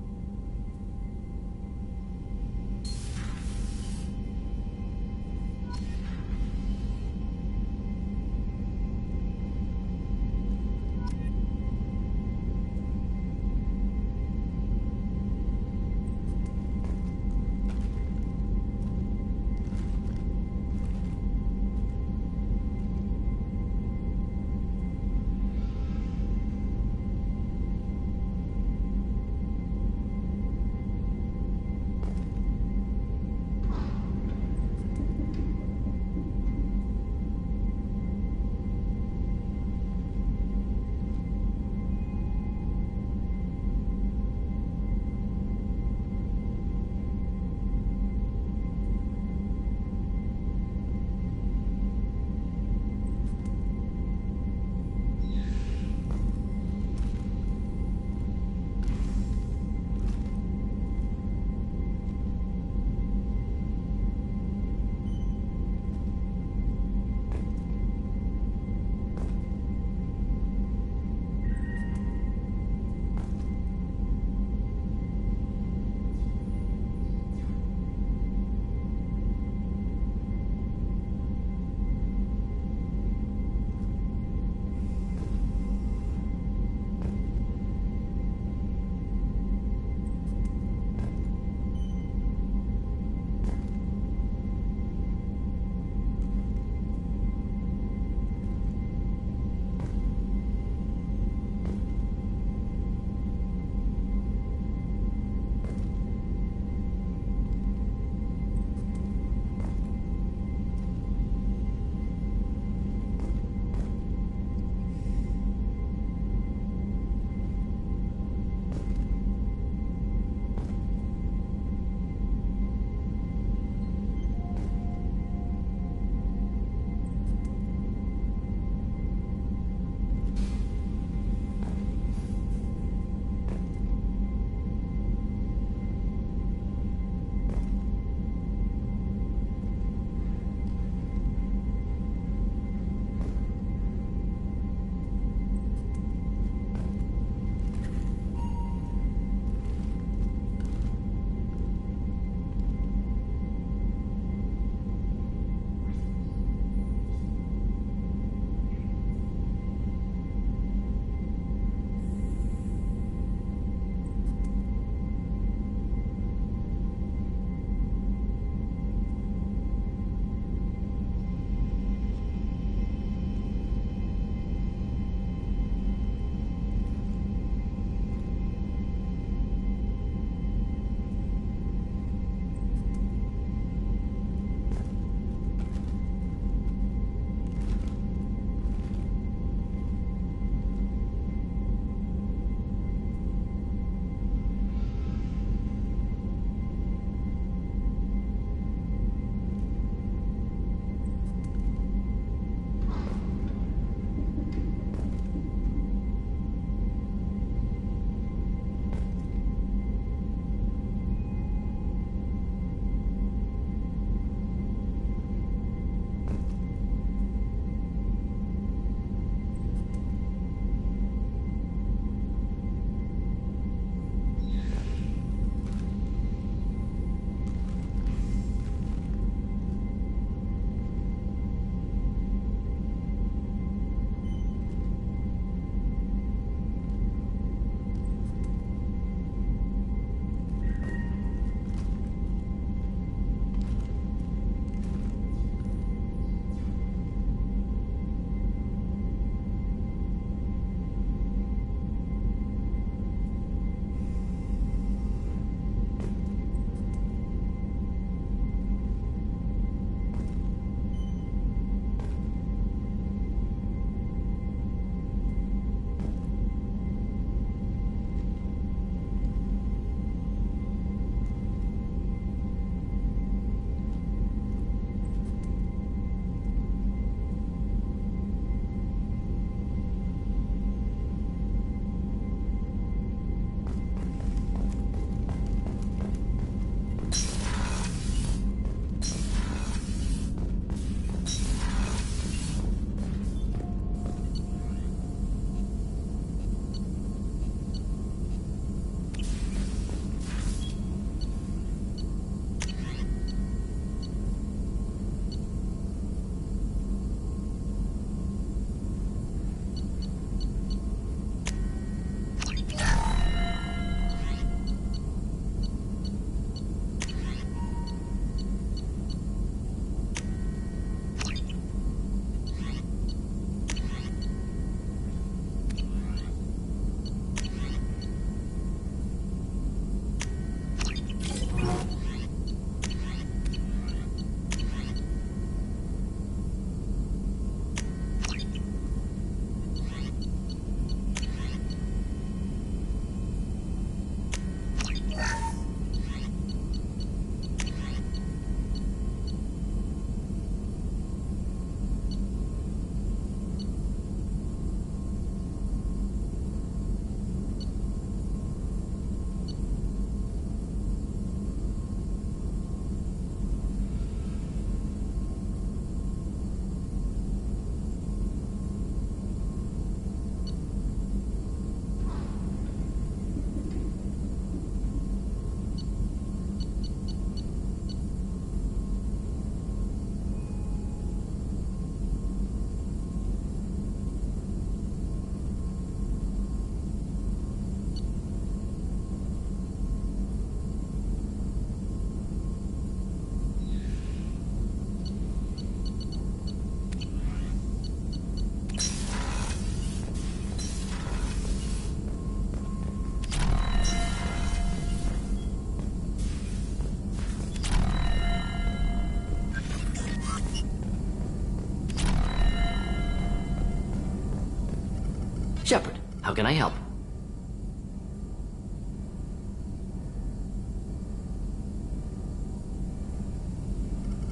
Shepard, how can I help?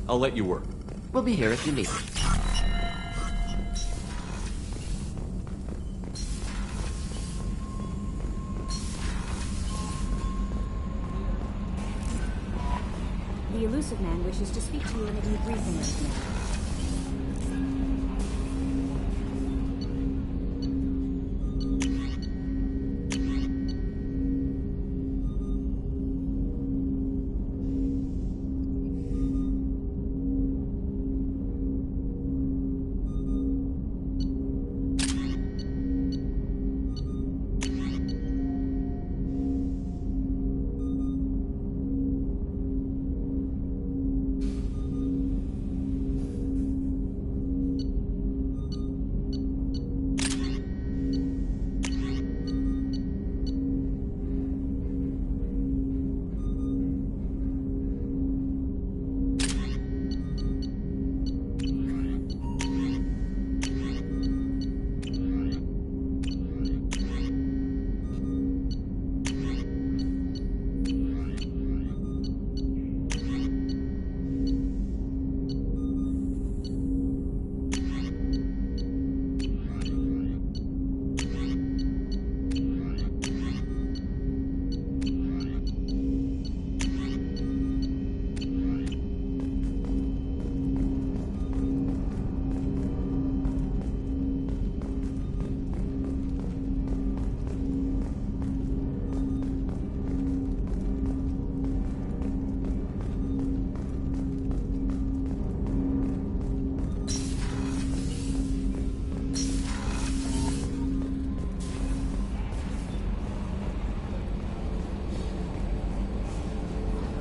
I'll let you work. We'll be here if you need me. The Illusive Man wishes to speak to you in a debriefing room.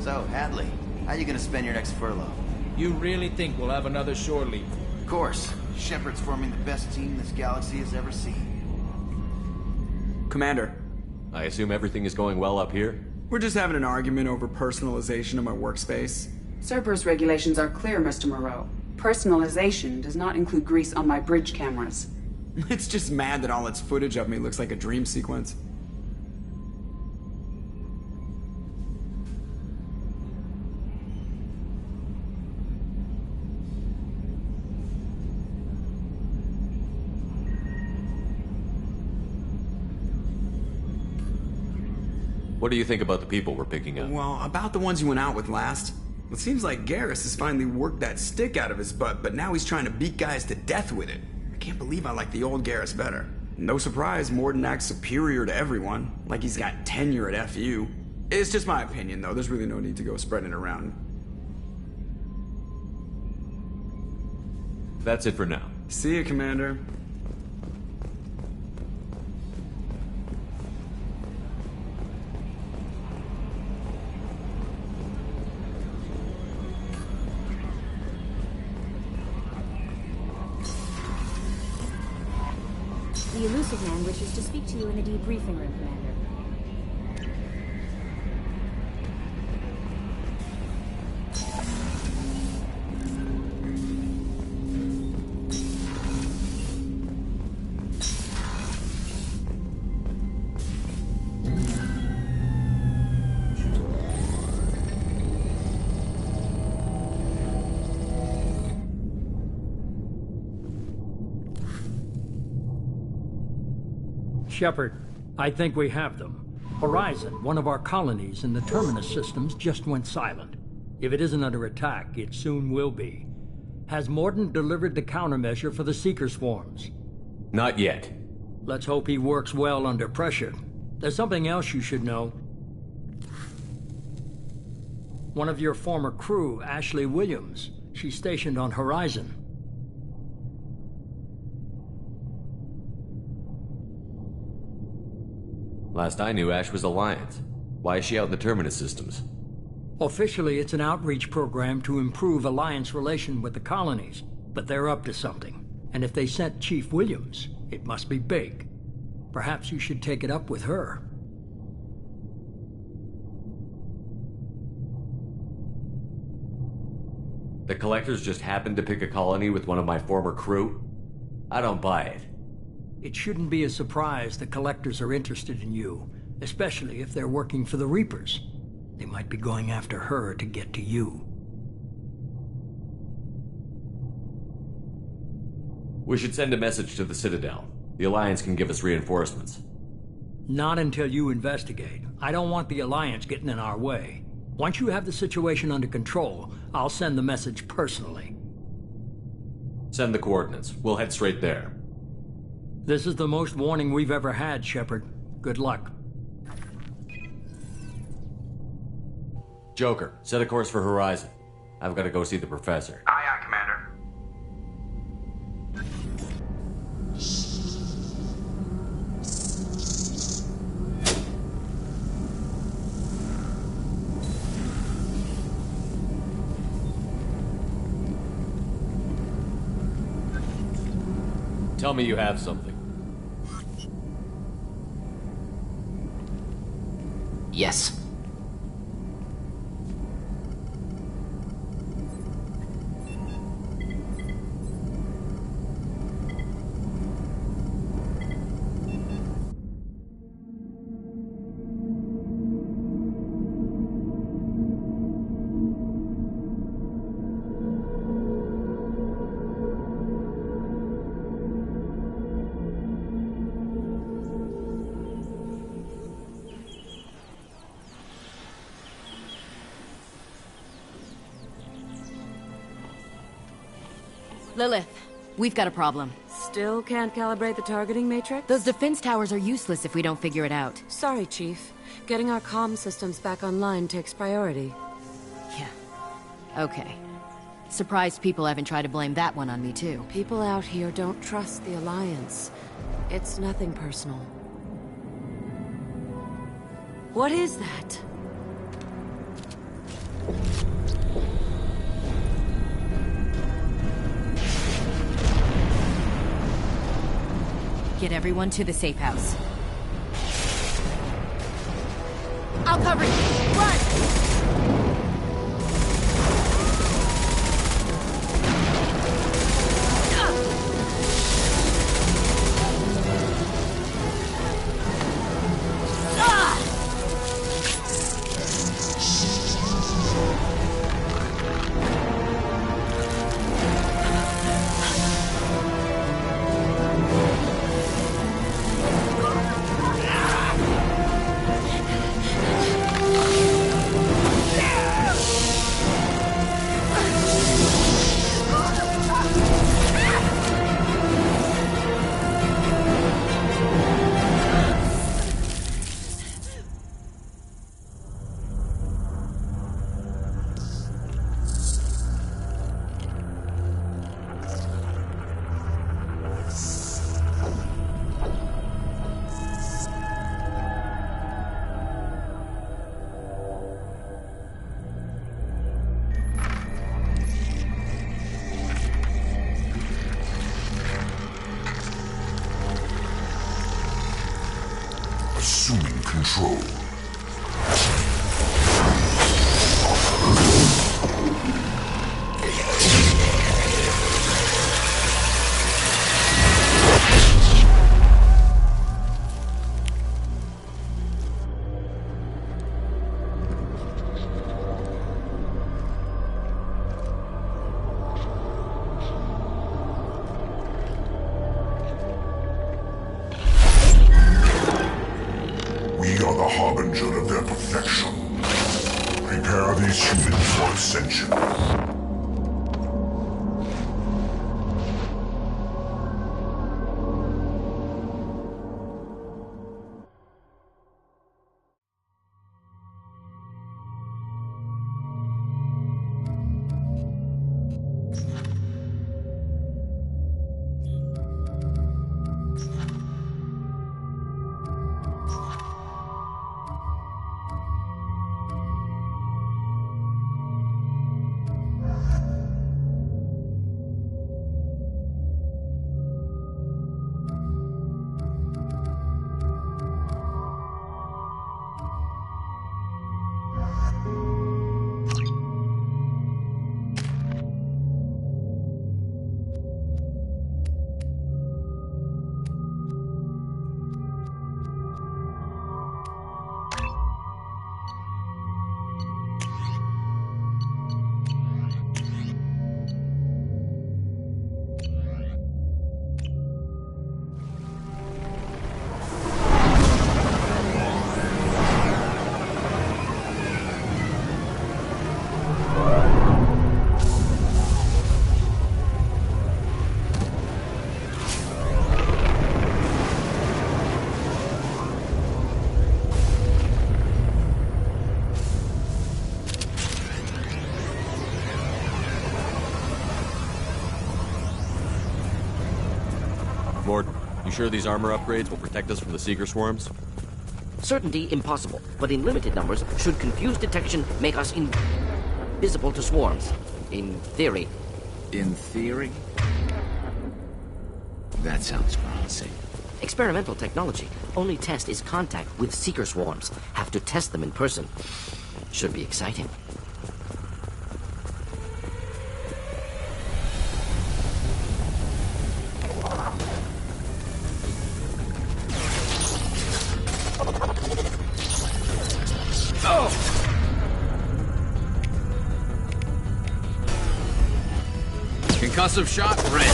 So, Hadley, how you gonna spend your next furlough? You really think we'll have another shore leave? Of course. Shepard's forming the best team this galaxy has ever seen. Commander. I assume everything is going well up here? We're just having an argument over personalization of my workspace. Cerberus regulations are clear, Mr. Moreau. Personalization does not include grease on my bridge cameras. It's just mad that all its footage of me looks like a dream sequence. What do you think about the people we're picking up? Well, about the ones you went out with last. It seems like Garrus has finally worked that stick out of his butt, but now he's trying to beat guys to death with it. I can't believe I like the old Garrus better. No surprise, Mordin acts superior to everyone, like he's got tenure at FU. It's just my opinion, though. There's really no need to go spreading it around. That's it for now. See you, Commander. The Illusive Man wishes to speak to you in a debriefing room, Commander. Shepard, I think we have them. Horizon, one of our colonies in the Terminus systems, just went silent. If it isn't under attack, it soon will be. Has Mordin delivered the countermeasure for the Seeker swarms? Not yet. Let's hope he works well under pressure. There's something else you should know. One of your former crew, Ashley Williams, she's stationed on Horizon. Last I knew, Ash was Alliance. Why is she out in the Terminus systems? Officially, it's an outreach program to improve Alliance relation with the colonies, but they're up to something. And if they sent Chief Williams, it must be big. Perhaps you should take it up with her. The Collectors just happened to pick a colony with one of my former crew? I don't buy it. It shouldn't be a surprise the Collectors are interested in you, especially if they're working for the Reapers. They might be going after her to get to you. We should send a message to the Citadel. The Alliance can give us reinforcements. Not until you investigate. I don't want the Alliance getting in our way. Once you have the situation under control, I'll send the message personally. Send the coordinates. We'll head straight there. This is the most warning we've ever had, Shepard. Good luck. Joker, set a course for Horizon. I've got to go see the Professor. Aye, aye, Commander. Tell me you have something. Yes. Lilith, we've got a problem. Still can't calibrate the targeting matrix? Those defense towers are useless if we don't figure it out. Sorry, Chief. Getting our comm systems back online takes priority. Yeah. Okay. Surprised people haven't tried to blame that one on me, too. People out here don't trust the Alliance. It's nothing personal. What is that? Get everyone to the safe house. I'll cover you. Run! Assuming control. We are the harbinger of their perfection. Prepare these humans for ascension. Mord, you sure these armor upgrades will protect us from the Seeker swarms? Certainty impossible, but in limited numbers, should confused detection make us invisible to swarms. In theory. In theory? That sounds promising. Experimental technology. Only test is contact with Seeker swarms. Have to test them in person. Should be exciting. Concussive shot, red.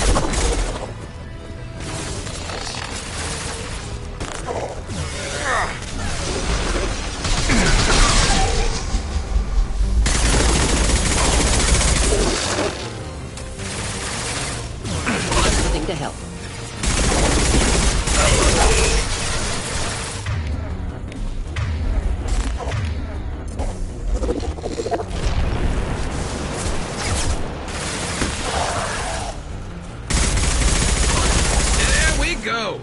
Nothing to help. Go!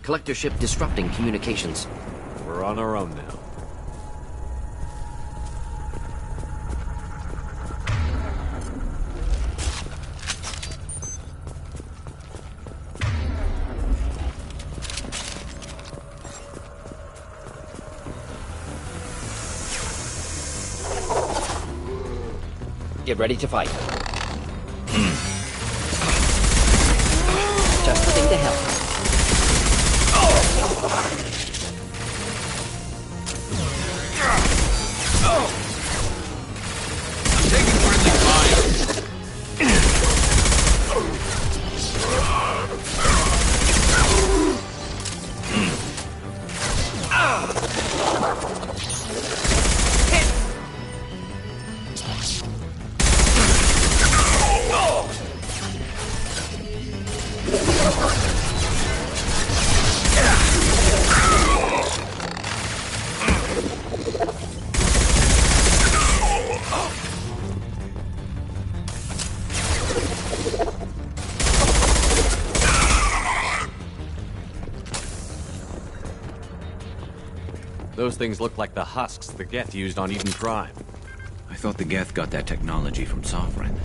Collector ship disrupting communications. We're on our own now. Get ready to fight. Just the thing to help. I'm taking friendly fire. Those things look like the husks the Geth used on Eden Prime. I thought the Geth got that technology from Sovereign.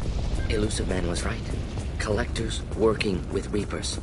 Illusive Man was right. Collectors working with Reapers.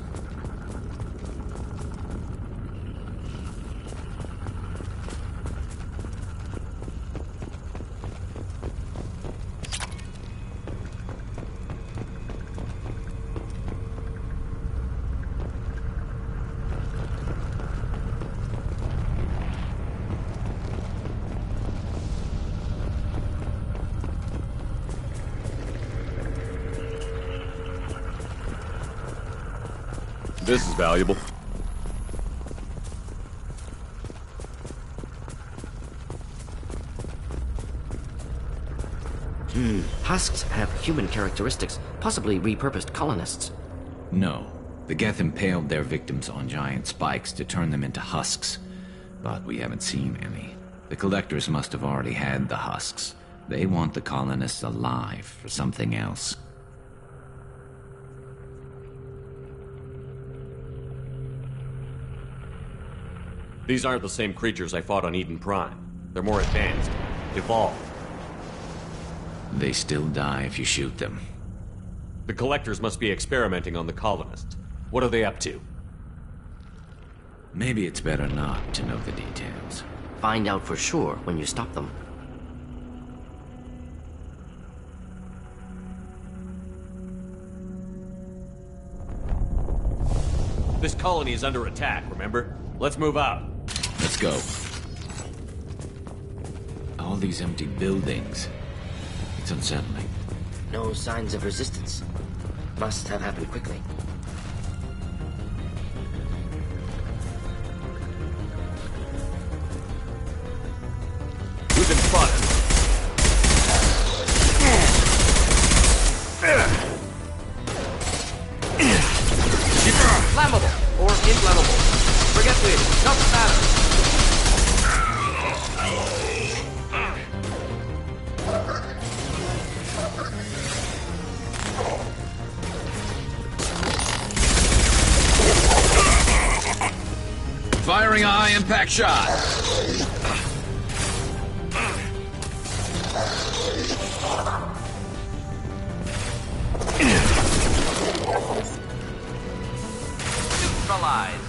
This is valuable. Husks have human characteristics, possibly repurposed colonists. No. The Geth impaled their victims on giant spikes to turn them into husks. But we haven't seen any. The Collectors must have already had the husks. They want the colonists alive for something else. These aren't the same creatures I fought on Eden Prime. They're more advanced, evolved. They still die if you shoot them. The Collectors must be experimenting on the colonists. What are they up to? Maybe it's better not to know the details. Find out for sure when you stop them. This colony is under attack, remember? Let's move out. Let's go. All these empty buildings. It's unsettling. No signs of resistance. Must have happened quickly. We've been spotted. Flammable or inflammable. Forget me. Doesn't matter. Firing a high-impact shot. Neutralized.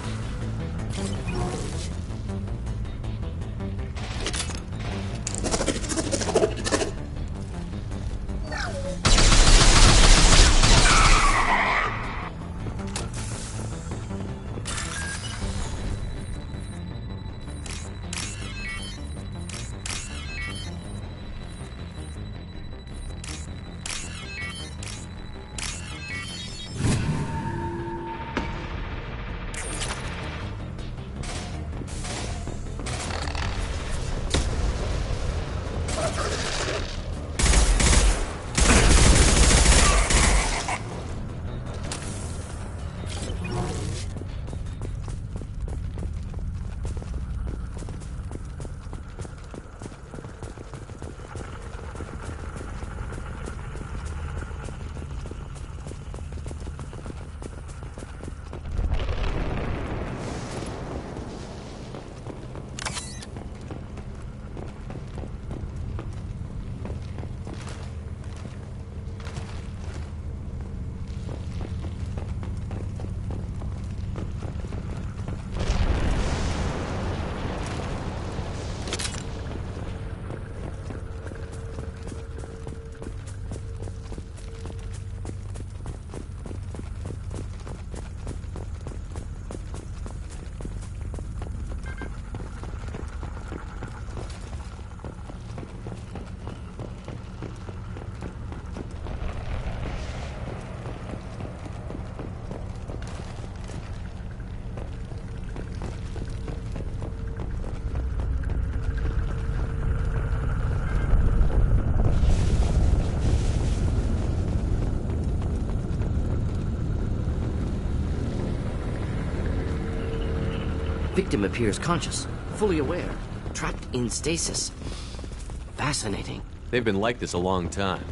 Victim appears conscious, fully aware, trapped in stasis. Fascinating. They've been like this a long time.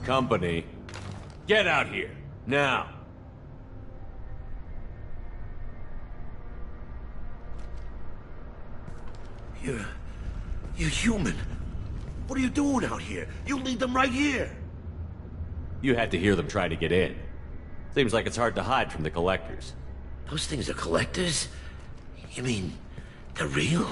Company. Get out here, now. You're human. What are you doing out here? You lead them right here. You had to hear them try to get in. Seems like it's hard to hide from the collectors. Those things are collectors? You mean, they're real?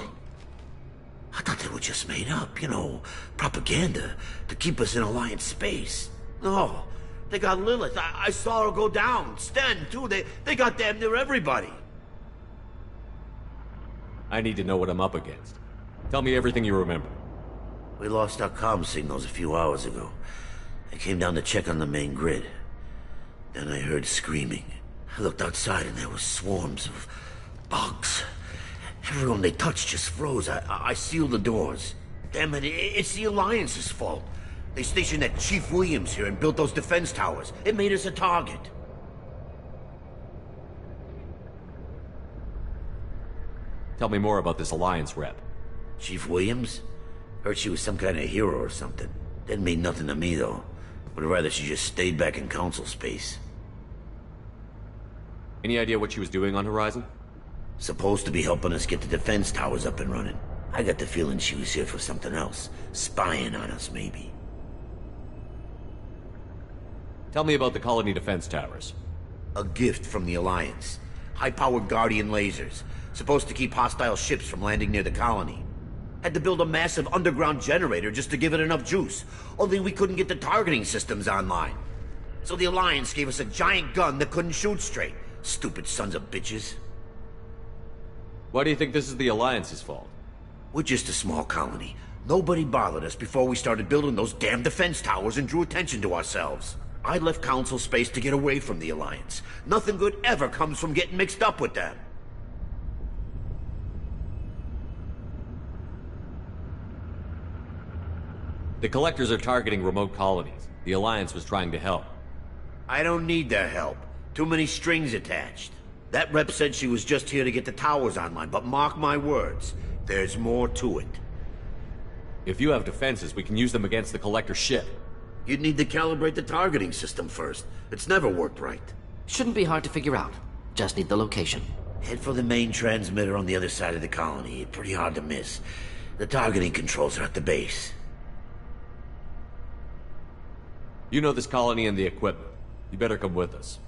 I thought they were just made up, you know, propaganda to keep us in Alliance space. No, they got Lilith. I saw her go down. Sten, too. They got damn near everybody. I need to know what I'm up against. Tell me everything you remember. We lost our comm signals a few hours ago. I came down to check on the main grid. Then I heard screaming. I looked outside and there were swarms of bugs. Everyone they touched just froze. I sealed the doors. Damn it, it's the Alliance's fault. They stationed that Chief Williams here and built those defense towers. It made us a target. Tell me more about this Alliance rep. Chief Williams? Heard she was some kind of hero or something. Didn't mean nothing to me, though. Would rather she just stayed back in Council space. Any idea what she was doing on Horizon? Supposed to be helping us get the defense towers up and running. I got the feeling she was here for something else. Spying on us, maybe. Tell me about the colony defense towers. A gift from the Alliance. High-powered Guardian lasers. Supposed to keep hostile ships from landing near the colony. Had to build a massive underground generator just to give it enough juice. Only we couldn't get the targeting systems online. So the Alliance gave us a giant gun that couldn't shoot straight. Stupid sons of bitches. Why do you think this is the Alliance's fault? We're just a small colony. Nobody bothered us before we started building those damn defense towers and drew attention to ourselves. I left Council space to get away from the Alliance. Nothing good ever comes from getting mixed up with them. The Collectors are targeting remote colonies. The Alliance was trying to help. I don't need their help. Too many strings attached. That rep said she was just here to get the towers online, but mark my words, there's more to it. If you have defenses, we can use them against the Collector ship. You'd need to calibrate the targeting system first. It's never worked right. Shouldn't be hard to figure out. Just need the location. Head for the main transmitter on the other side of the colony. Pretty hard to miss. The targeting controls are at the base. You know this colony and the equipment. You better come with us.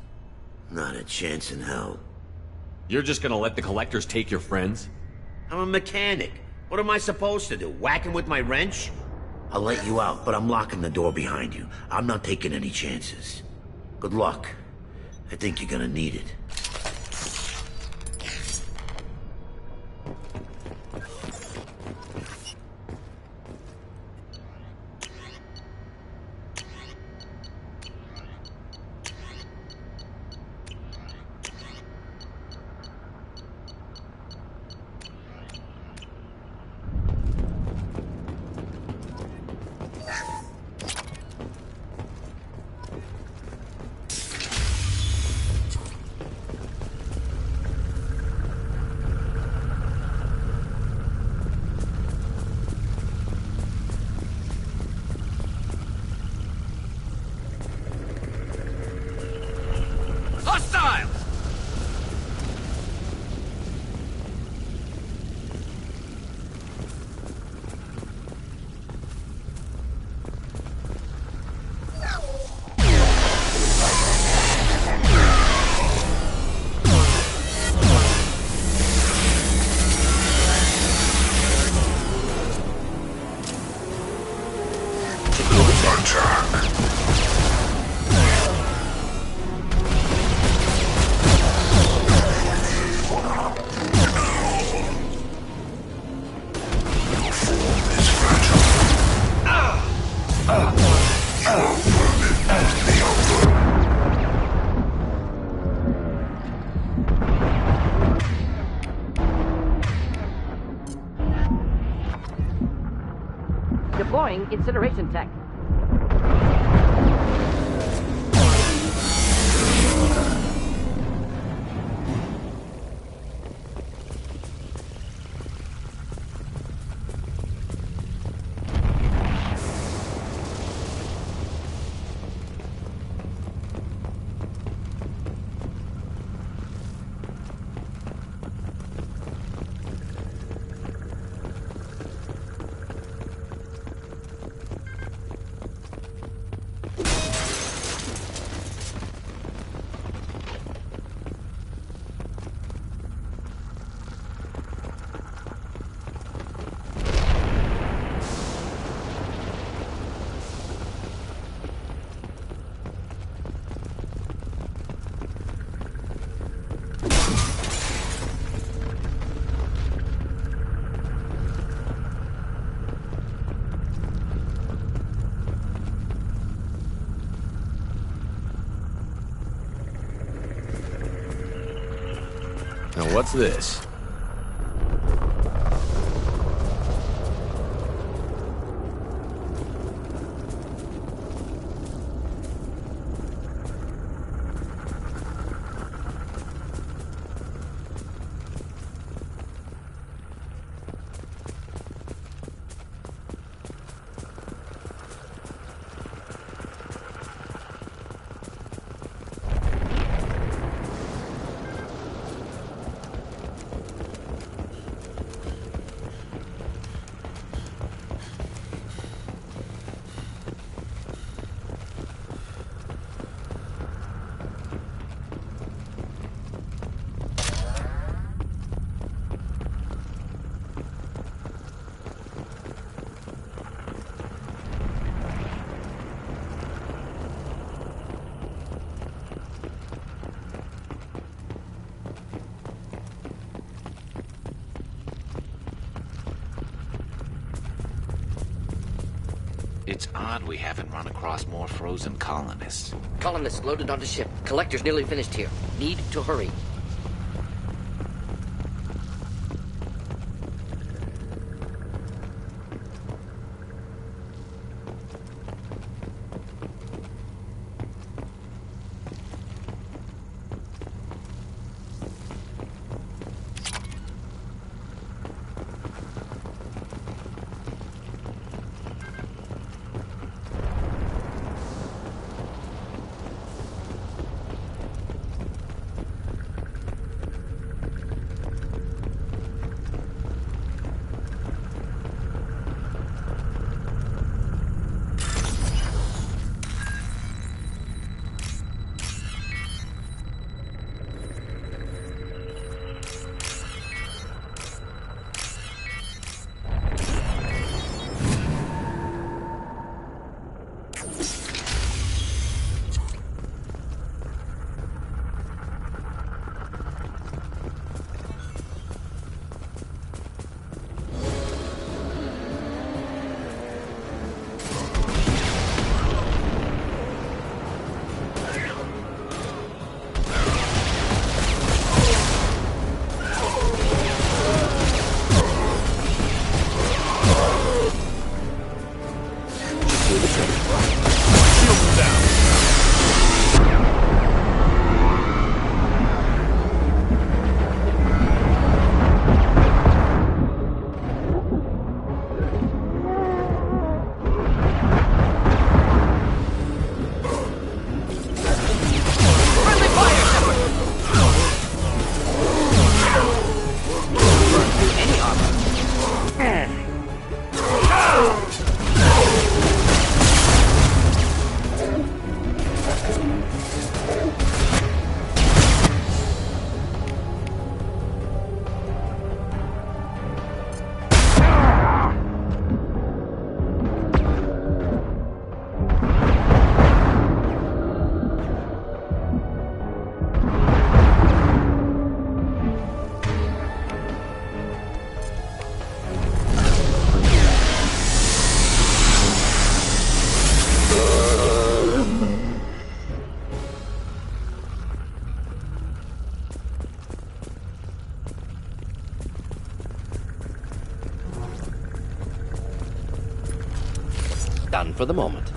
Not a chance in hell. You're just gonna let the Collectors take your friends? I'm a mechanic. What am I supposed to do? Whack him with my wrench? I'll let you out, but I'm locking the door behind you. I'm not taking any chances. Good luck. I think you're gonna need it. Hostile! Deploying incineration tech. What's this? It's odd we haven't run across more frozen colonists. Colonists loaded onto ship. Collector's nearly finished here. Need to hurry. Done for the moment.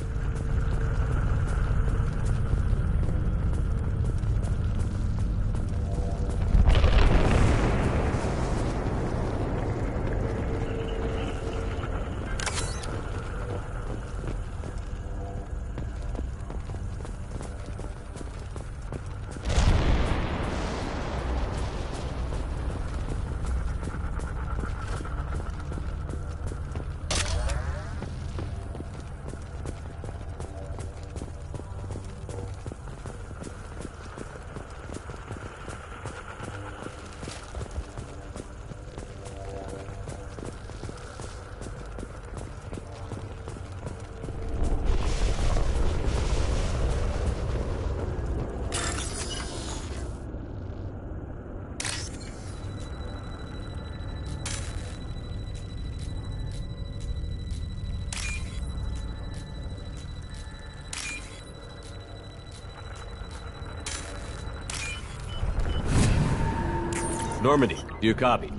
Normandy, do you copy?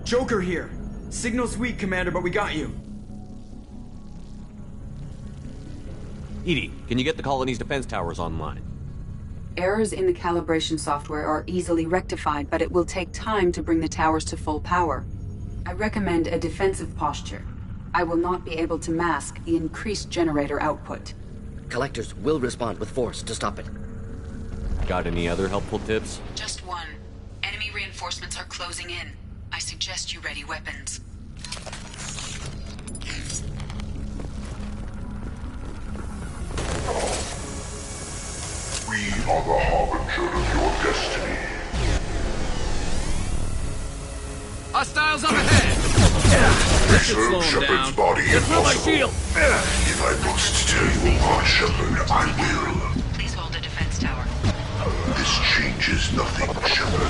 Joker here. Signal's weak, Commander, but we got you. EDI, can you get the colony's defense towers online? Errors in the calibration software are easily rectified, but it will take time to bring the towers to full power. I recommend a defensive posture. I will not be able to mask the increased generator output. Collectors will respond with force to stop it. Got any other helpful tips? Just one. Enemy reinforcements are closing in. I suggest you ready weapons. We are the harbinger of your destiny. Hostiles up ahead! Preserve Shepard's body if possible. If I must tear you apart, Shepard, I will. Please hold the defense tower. This changes nothing, Shepard.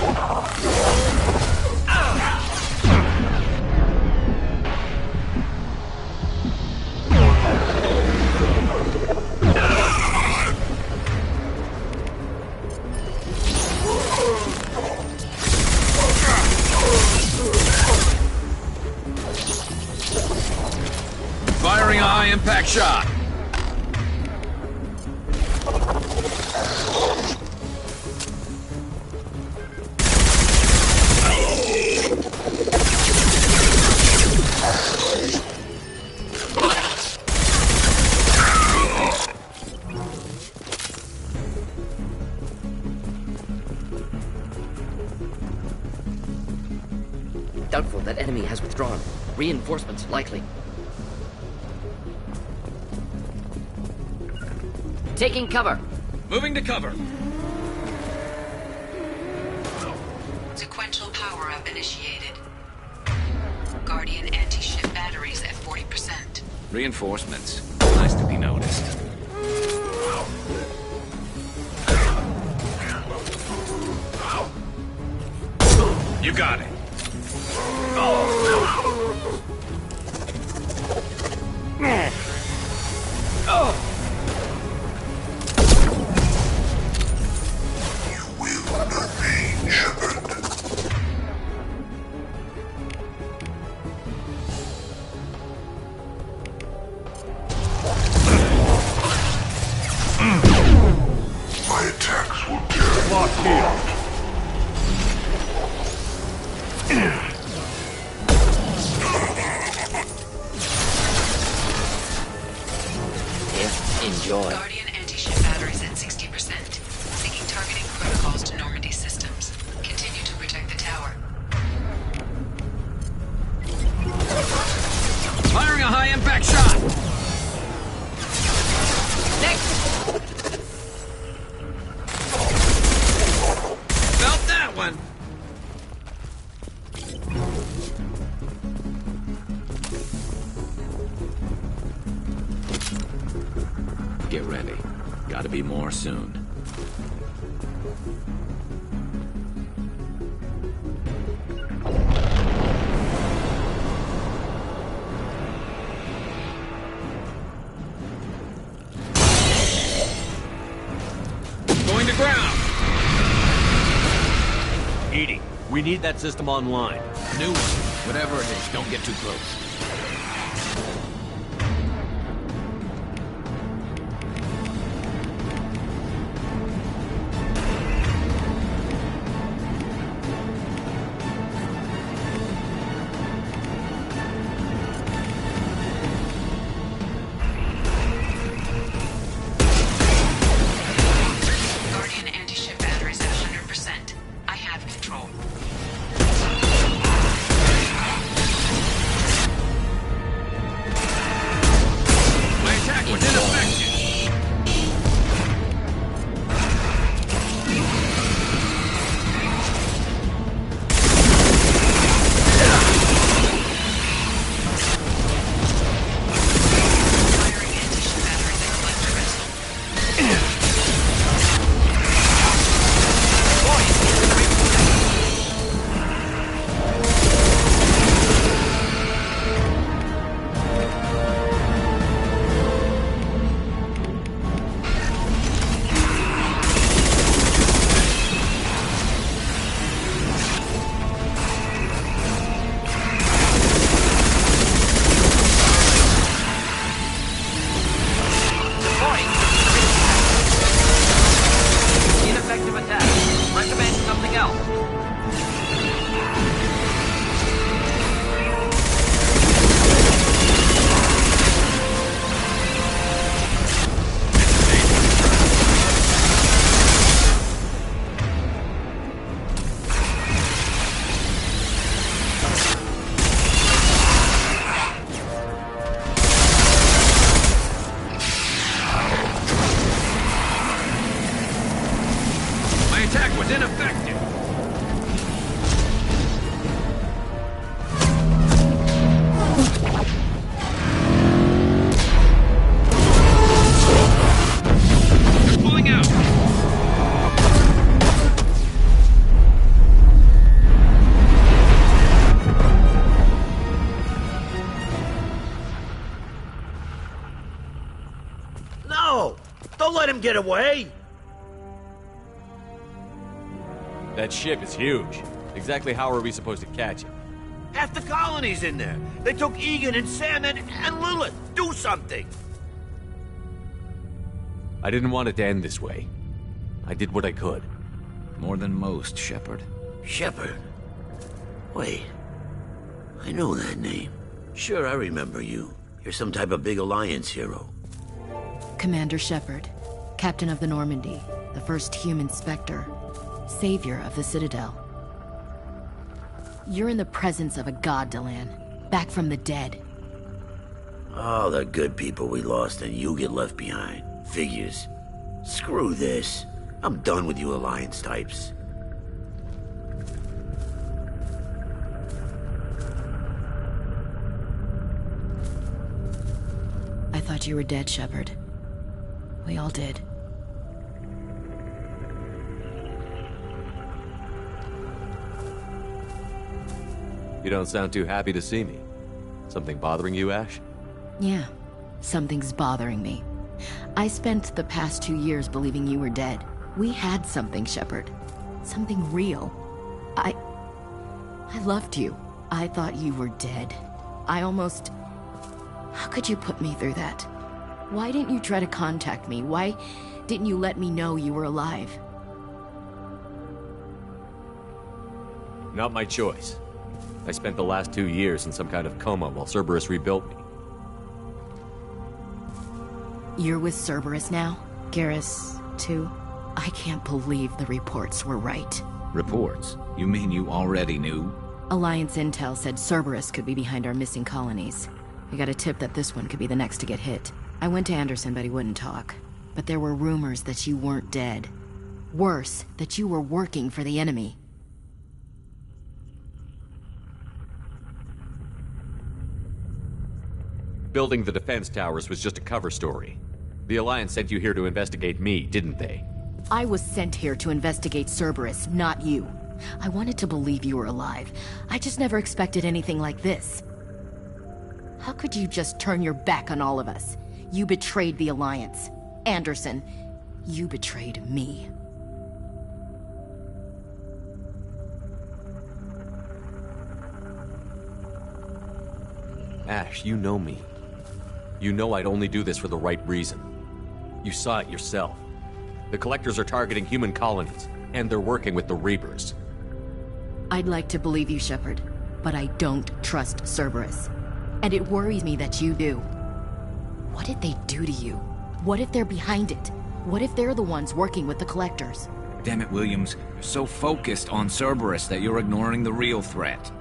Firing a high-impact shot. Doubtful that enemy has withdrawn. Reinforcements likely. Taking cover. Moving to cover. Sequential power-up initiated. Guardian anti-ship batteries at 40%. Reinforcements. Nice to be noticed. You got it. My attacks will tear you apart. Enjoy. Guardian anti-ship batteries at 60%. Seeking targeting protocols to Normandy systems. Continue to protect the tower. Firing a high-impact shot. Felt that one. Get ready. Gotta be more soon. Going to ground. EDI, we need that system online. New one. Whatever it is, don't get too close. Guardian anti-ship batteries at 100%. I have control. No! Don't let him get away! That ship is huge. Exactly how are we supposed to catch it? Half the colony's in there. They took Egan and Sam and Lilith. Do something! I didn't want it to end this way. I did what I could. More than most, Shepard. Shepard? Wait. I know that name. Sure, I remember you. You're some type of big Alliance hero. Commander Shepard, Captain of the Normandy, the first human Spectre, savior of the Citadel. You're in the presence of a god, Delan, back from the dead. All the good people we lost and you get left behind. Figures. Screw this. I'm done with you Alliance types. I thought you were dead, Shepard. We all did. You don't sound too happy to see me. Something bothering you, Ash? Yeah, something's bothering me. I spent the past 2 years believing you were dead. We had something, Shepard. Something real. I loved you. I thought you were dead. How could you put me through that? Why didn't you try to contact me? Why didn't you let me know you were alive? Not my choice. I spent the last 2 years in some kind of coma while Cerberus rebuilt me. You're with Cerberus now? Garrus, too? I can't believe the reports were right. Reports? You mean you already knew? Alliance intel said Cerberus could be behind our missing colonies. I got a tip that this one could be the next to get hit. I went to Anderson, but he wouldn't talk. But there were rumors that you weren't dead. Worse, that you were working for the enemy. Building the defense towers was just a cover story. The Alliance sent you here to investigate me, didn't they? I was sent here to investigate Cerberus, not you. I wanted to believe you were alive. I just never expected anything like this. How could you just turn your back on all of us? You betrayed the Alliance. Anderson, you betrayed me. Ash, you know me. You know I'd only do this for the right reason. You saw it yourself. The Collectors are targeting human colonies, and they're working with the Reapers. I'd like to believe you, Shepard, but I don't trust Cerberus. And it worries me that you do. What did they do to you? What if they're behind it? What if they're the ones working with the Collectors? Damn it, Williams. You're so focused on Cerberus that you're ignoring the real threat.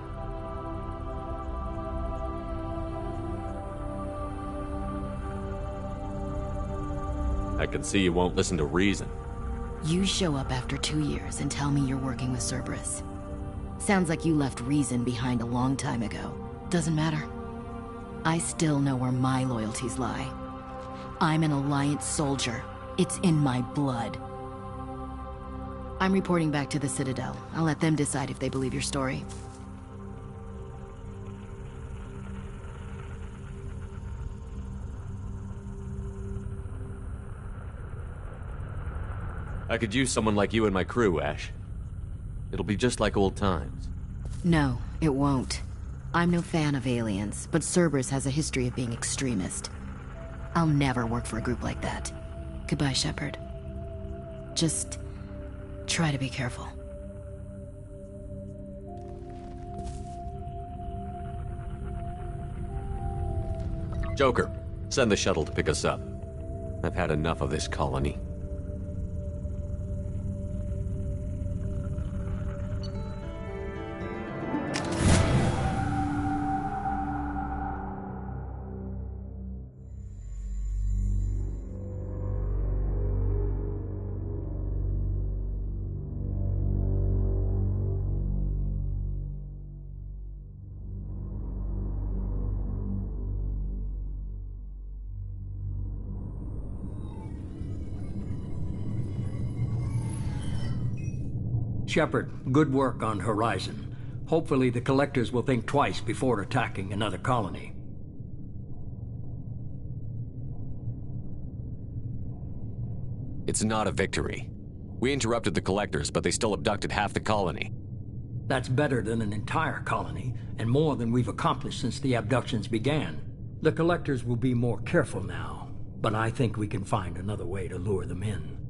I can see you won't listen to reason. You show up after 2 years and tell me you're working with Cerberus. Sounds like you left reason behind a long time ago. Doesn't matter. I still know where my loyalties lie. I'm an Alliance soldier. It's in my blood. I'm reporting back to the Citadel. I'll let them decide if they believe your story. I could use someone like you in my crew, Ash. It'll be just like old times. No, it won't. I'm no fan of aliens, but Cerberus has a history of being extremist. I'll never work for a group like that. Goodbye, Shepard. Just try to be careful. Joker, send the shuttle to pick us up. I've had enough of this colony. Shepard, good work on Horizon. Hopefully the Collectors will think twice before attacking another colony. It's not a victory. We interrupted the collectors, but they still abducted half the colony. That's better than an entire colony, and more than we've accomplished since the abductions began. The collectors will be more careful now, but I think we can find another way to lure them in.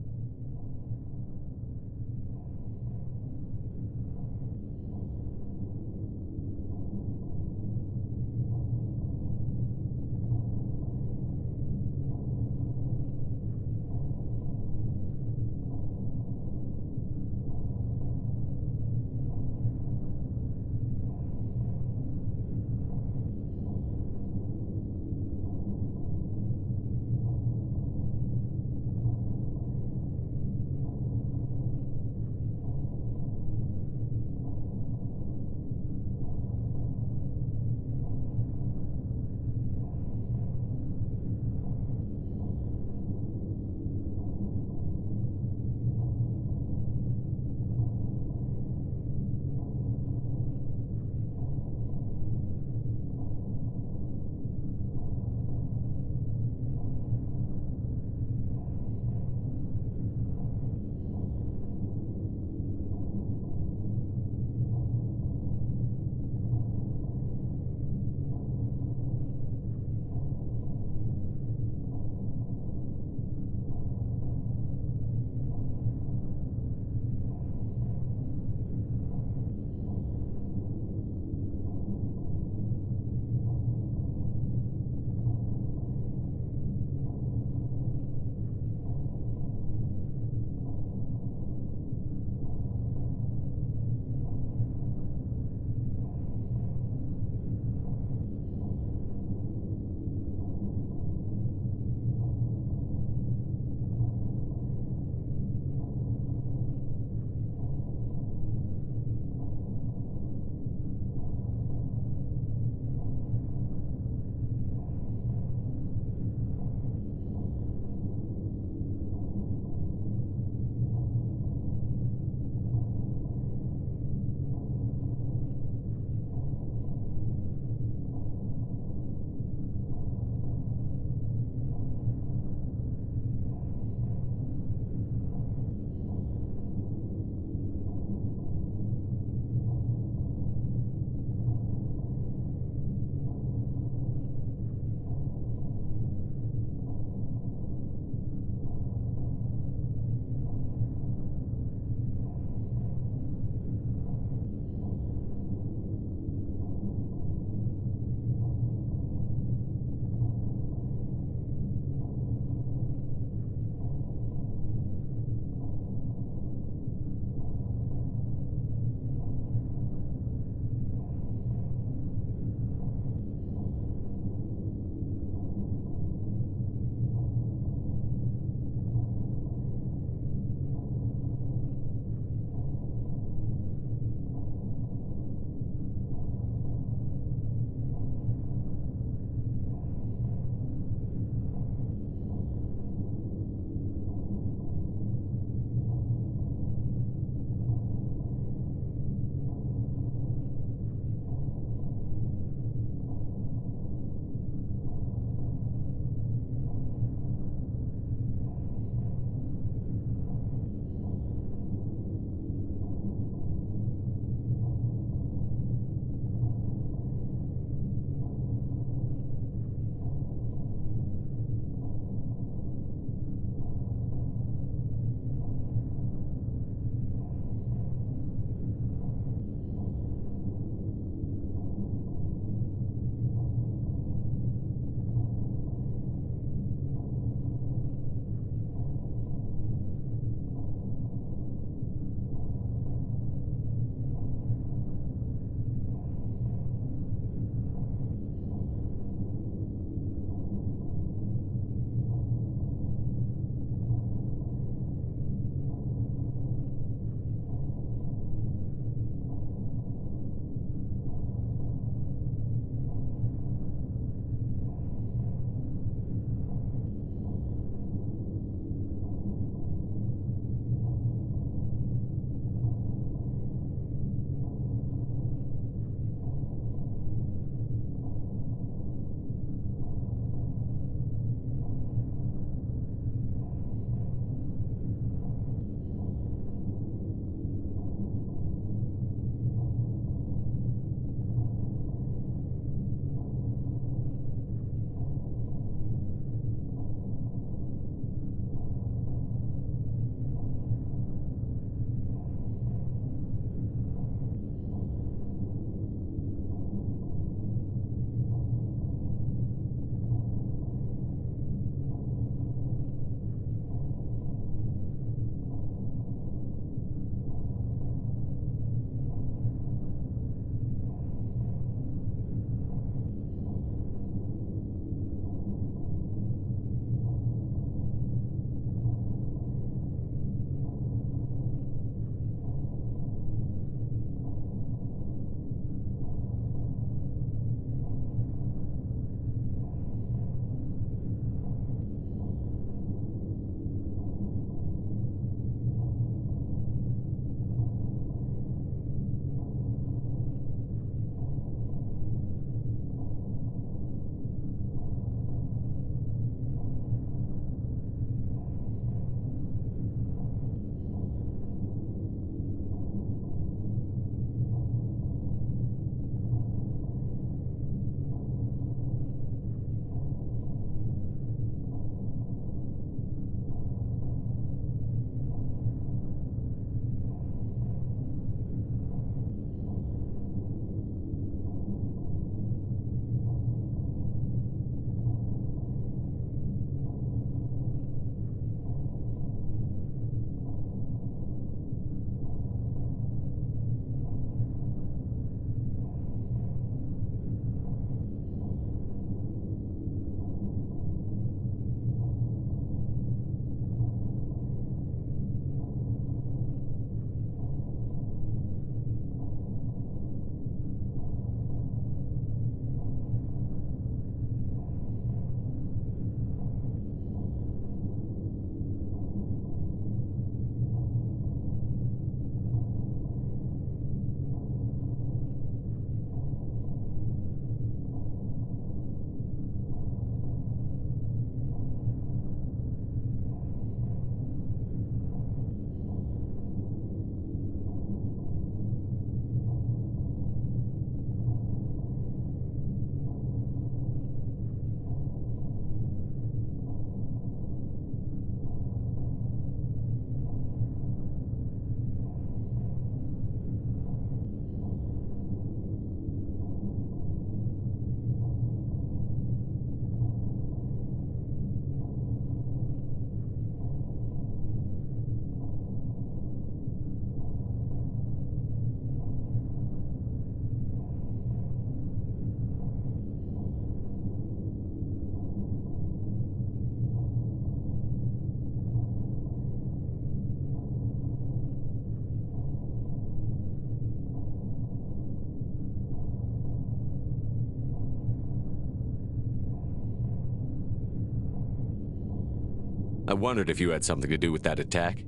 I wondered if you had something to do with that attack.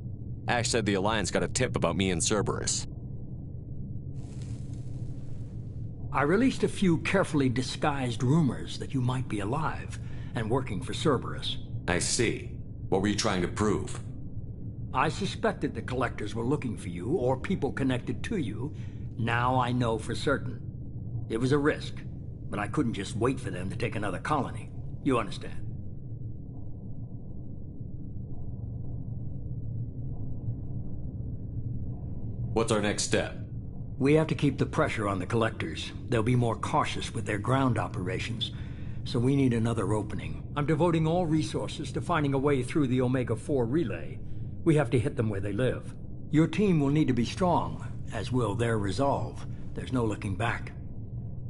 Ash said the Alliance got a tip about me and Cerberus. I released a few carefully disguised rumors that you might be alive and working for Cerberus. I see. What were you trying to prove? I suspected the Collectors were looking for you, or people connected to you. Now I know for certain. It was a risk, but I couldn't just wait for them to take another colony. You understand? What's our next step? We have to keep the pressure on the Collectors. They'll be more cautious with their ground operations, so we need another opening. I'm devoting all resources to finding a way through the Omega-4 relay. We have to hit them where they live. Your team will need to be strong, as will their resolve. There's no looking back.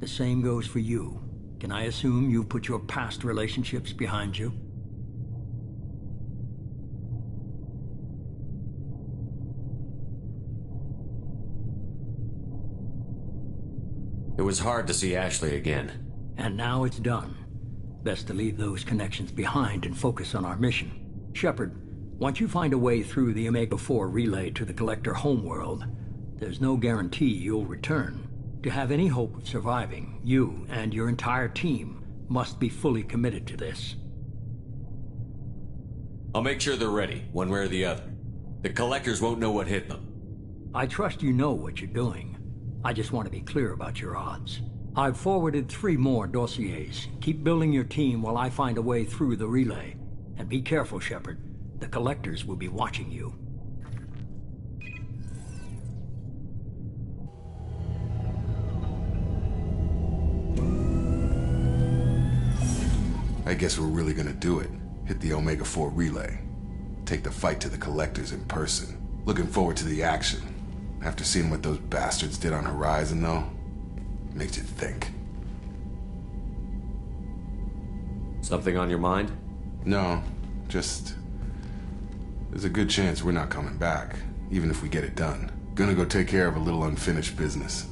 The same goes for you. Can I assume you've put your past relationships behind you? It was hard to see Ashley again. And now it's done. Best to leave those connections behind and focus on our mission. Shepard, once you find a way through the Omega-4 relay to the Collector homeworld, there's no guarantee you'll return. To have any hope of surviving, you and your entire team must be fully committed to this. I'll make sure they're ready, one way or the other. The Collectors won't know what hit them. I trust you know what you're doing. I just want to be clear about your odds. I've forwarded 3 more dossiers. Keep building your team while I find a way through the relay. And be careful, Shepard. The Collectors will be watching you. I guess we're really gonna do it. Hit the Omega-4 relay. Take the fight to the Collectors in person. Looking forward to the action. After seeing what those bastards did on Horizon, though, makes you think. Something on your mind? No, just... there's a good chance we're not coming back, even if we get it done. Gonna go take care of a little unfinished business.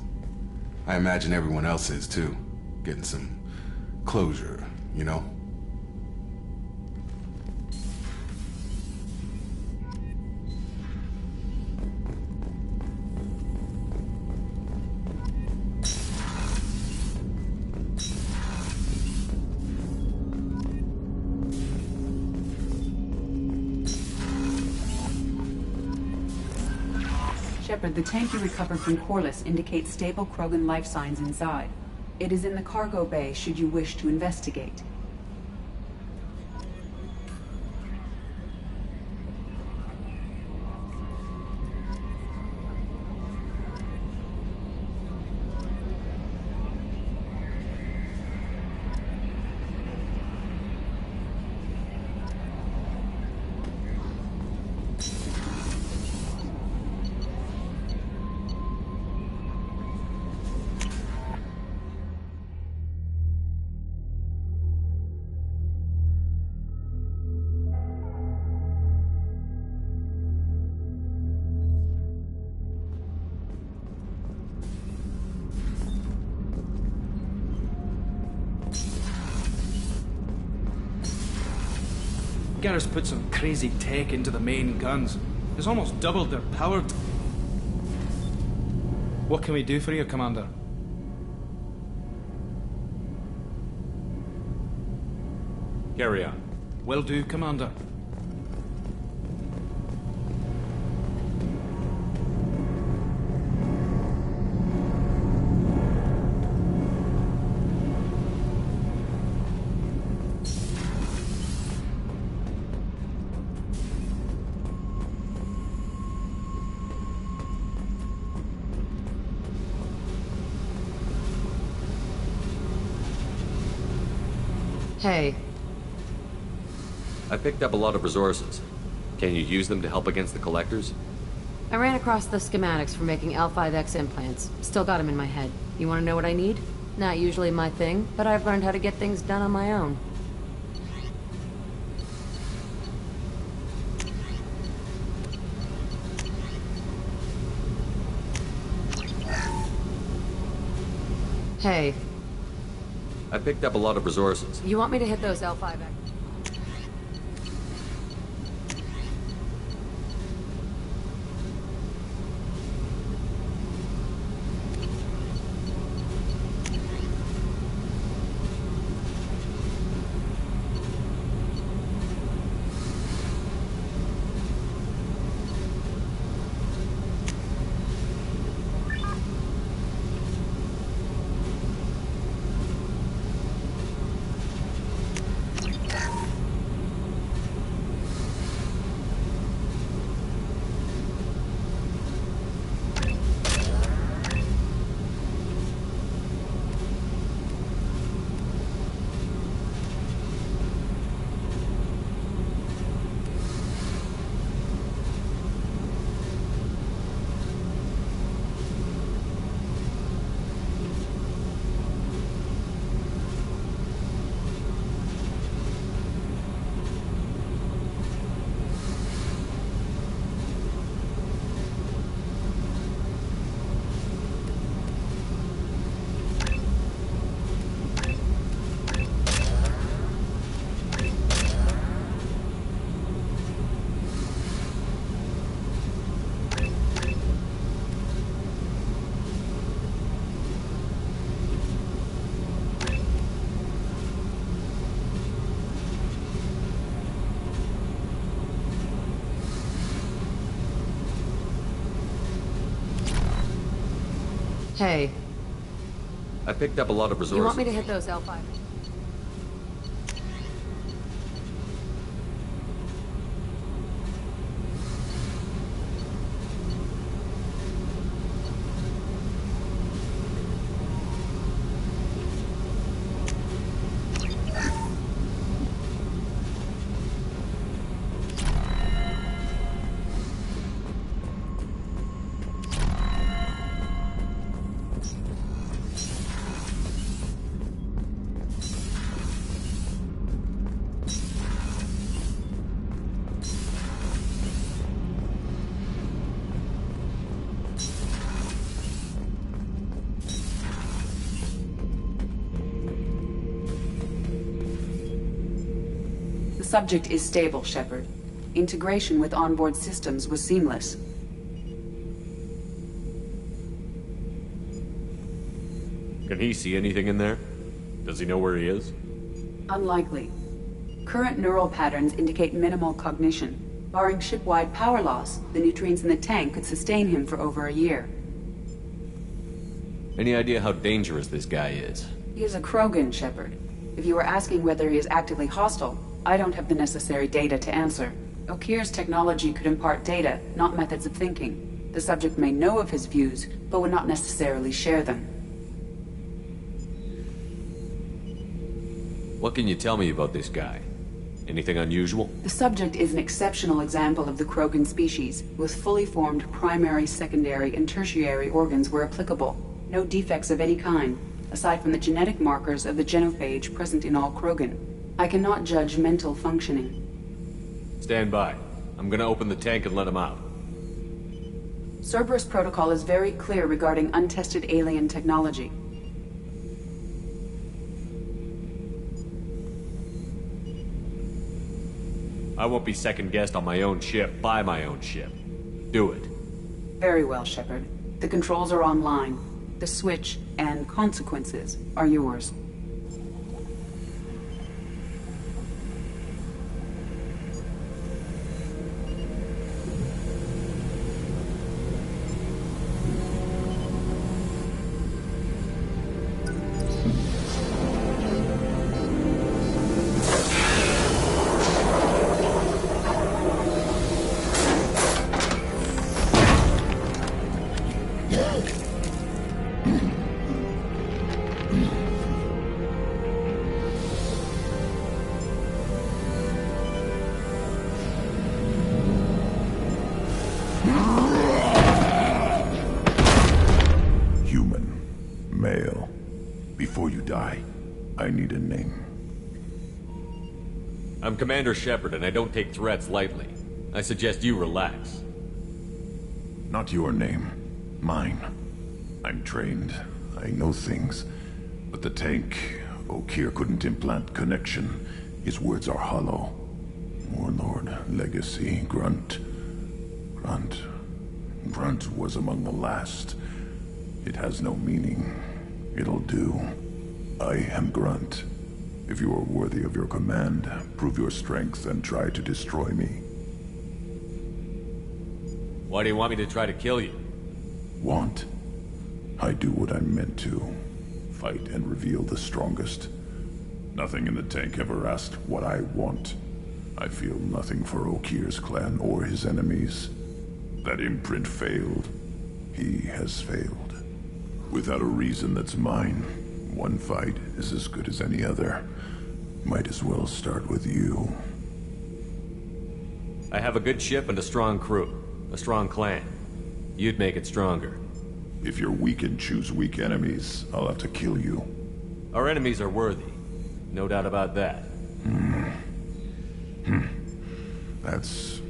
I imagine everyone else is, too. Getting some closure, you know? Shepard, the tank you recovered from Corliss indicates stable Krogan life signs inside. It is in the cargo bay should you wish to investigate. Garrus put some crazy tech into the main guns. It's almost doubled their power. What can we do for you, Commander? Carry on. Will do, Commander. Hey. I picked up a lot of resources. Can you use them to help against the Collectors? I ran across the schematics for making L5X implants. Still got them in my head. You want to know what I need? Not usually my thing, but I've learned how to get things done on my own. Hey. I picked up a lot of resources. You want me to hit those L5X? Hey. I picked up a lot of resources. You want me to hit those L5? The subject is stable, Shepard. Integration with onboard systems was seamless. Can he see anything in there? Does he know where he is? Unlikely. Current neural patterns indicate minimal cognition. Barring ship-wide power loss, the nutrients in the tank could sustain him for over a year. Any idea how dangerous this guy is? He is a Krogan, Shepard. If you were asking whether he is actively hostile, I don't have the necessary data to answer. Okeer's technology could impart data, not methods of thinking. The subject may know of his views, but would not necessarily share them. What can you tell me about this guy? Anything unusual? The subject is an exceptional example of the Krogan species, with fully formed primary, secondary, and tertiary organs where applicable. No defects of any kind, aside from the genetic markers of the genophage present in all Krogan. I cannot judge mental functioning. Stand by. I'm gonna open the tank and let him out. Cerberus protocol is very clear regarding untested alien technology. I won't be second-guessed on my own ship, by my own ship. Do it. Very well, Shepard. The controls are online. The switch and consequences are yours. I'm Commander Shepard, and I don't take threats lightly. I suggest you relax. Not your name. Mine. I'm trained. I know things. But the tank, Okeer couldn't implant connection. His words are hollow. Warlord, Legacy, Grunt. Grunt was among the last. It has no meaning. It'll do. I am Grunt. If you are worthy of your command, prove your strength and try to destroy me. Why do you want me to try to kill you? Want? I do what I'm meant to. Fight and reveal the strongest. Nothing in the tank ever asked what I want. I feel nothing for Okeer's clan or his enemies. That imprint failed. He has failed. Without a reason that's mine, one fight is as good as any other. Might as well start with you. I have a good ship and a strong crew. A strong clan. You'd make it stronger. If you're weak and choose weak enemies, I'll have to kill you. Our enemies are worthy. No doubt about that. That's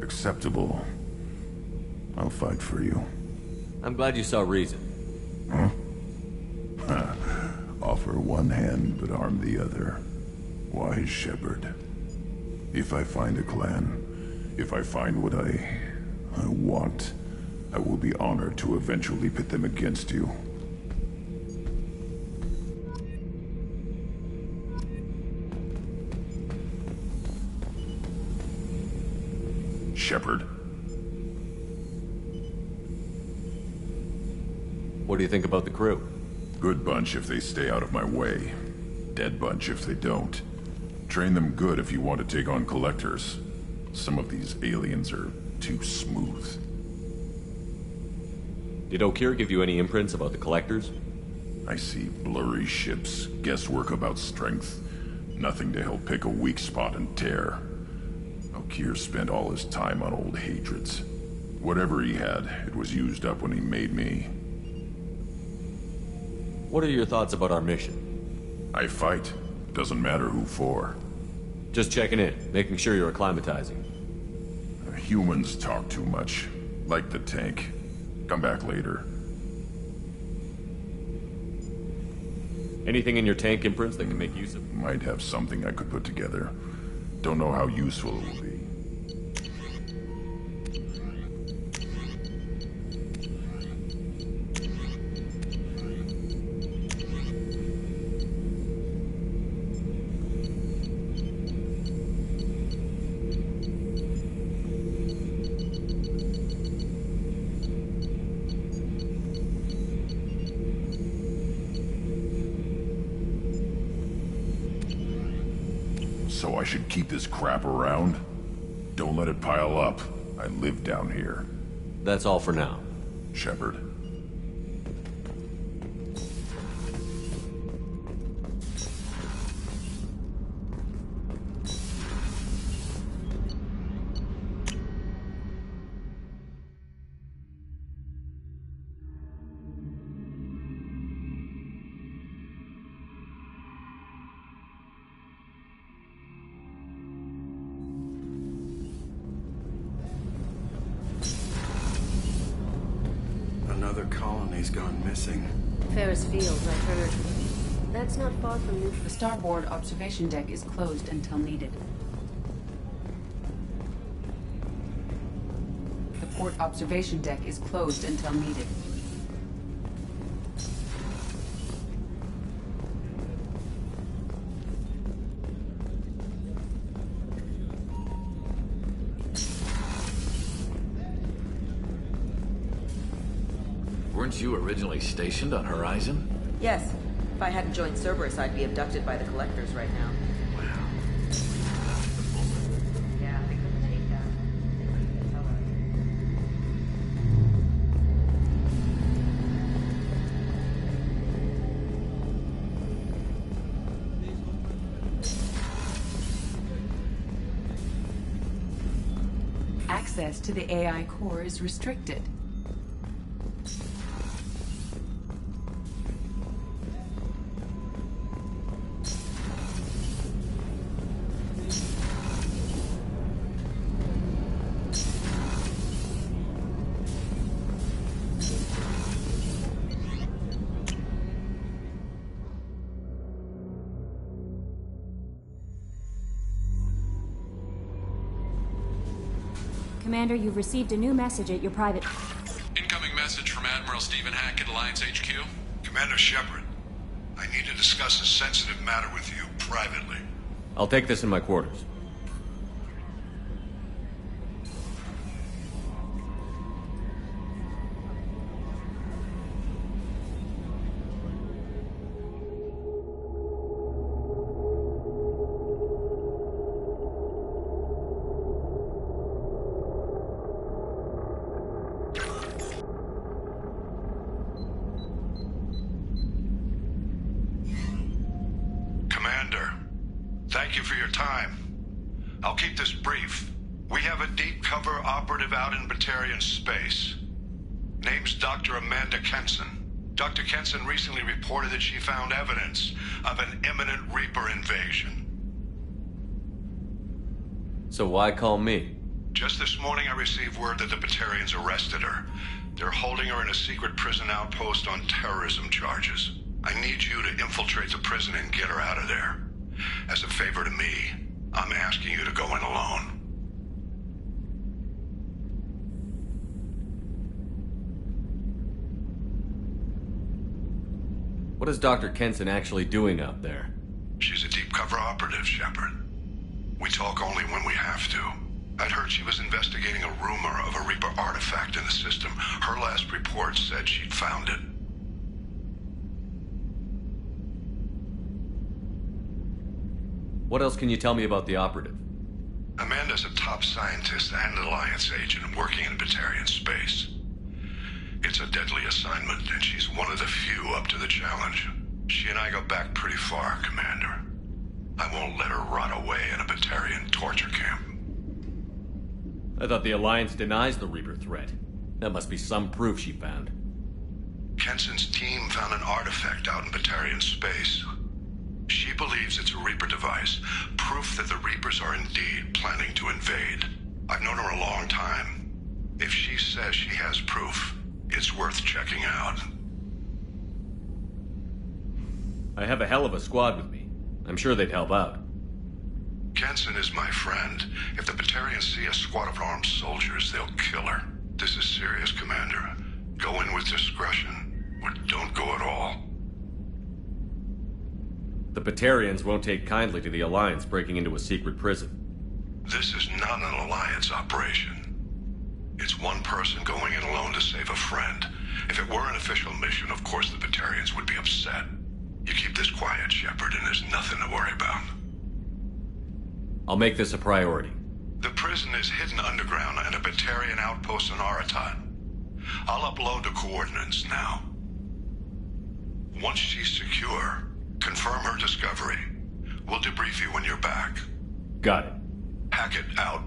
acceptable. I'll fight for you. I'm glad you saw reason. Huh? Offer one hand, but arm the other. Wise Shepard. If I find a clan, if I find what I want, I will be honored to eventually pit them against you. Shepard. What What do you think about the crew? Good bunch if they stay out of my way. Dead bunch if they don't. Train them good if you want to take on collectors. Some of these aliens are too smooth. Did Okeer give you any imprints about the collectors? I see blurry ships, guesswork about strength. Nothing to help pick a weak spot and tear. Okeer spent all his time on old hatreds. Whatever he had, it was used up when he made me. What are your thoughts about our mission? I fight. Doesn't matter who for. Just checking in, making sure you're acclimatizing. Humans talk too much. Like the tank. Come back later. Anything in your tank imprints that can make use of? Might have something I could put together. Don't know how useful it will be. So I should keep this crap around? Don't let it pile up. I live down here. That's all for now. Shepard. Another colony's gone missing. Ferris Field, I've heard. That's not far from Neutral. The starboard observation deck is closed until needed. The port observation deck is closed until needed. Weren't you originally stationed on Horizon? Yes. If I hadn't joined Cerberus, I'd be abducted by the Collectors right now. Wow. Yeah, they couldn't take that. Access to the AI core is restricted. Commander, you've received a new message at your private... Incoming message from Admiral Stephen Hack at Alliance HQ. Commander Shepard, I need to discuss a sensitive matter with you privately. I'll take this in my quarters. Thank you for your time. I'll keep this brief. We have a deep cover operative out in Batarian space. Name's Dr. Amanda Kenson. Dr. Kenson recently reported that she found evidence of an imminent Reaper invasion. So why call me? Just this morning I received word that the Batarians arrested her. They're holding her in a secret prison outpost on terrorism charges. I need you to infiltrate the prison and get her out of there. As a favor to me, I'm asking you to go in alone. What is Dr. Kenson actually doing out there? She's a deep cover operative, Shepard. We talk only when we have to. I'd heard she was investigating a rumor of a Reaper artifact in the system. Her last report said she'd found it. What else can you tell me about the operative? Amanda's a top scientist and Alliance agent working in Batarian space. It's a deadly assignment, and she's one of the few up to the challenge. She and I go back pretty far, Commander. I won't let her rot away in a Batarian torture camp. I thought the Alliance denies the Reaper threat. That must be some proof she found. Kenson's team found an artifact out in Batarian space. She believes it's a Reaper device, proof that the Reapers are indeed planning to invade. I've known her a long time. If she says she has proof, it's worth checking out. I have a hell of a squad with me. I'm sure they'd help out. Kenson is my friend. If the Batarians see a squad of armed soldiers, they'll kill her. This is serious, Commander. Go in with discretion, or don't go at all. The Batarians won't take kindly to the Alliance breaking into a secret prison. This is not an Alliance operation. It's one person going in alone to save a friend. If it were an official mission, of course the Batarians would be upset. You keep this quiet, Shepard, and there's nothing to worry about. I'll make this a priority. The prison is hidden underground in a Batarian outpost in Aratat. I'll upload the coordinates now. Once she's secure, confirm her discovery. We'll debrief you when you're back. Got it. Hackett out.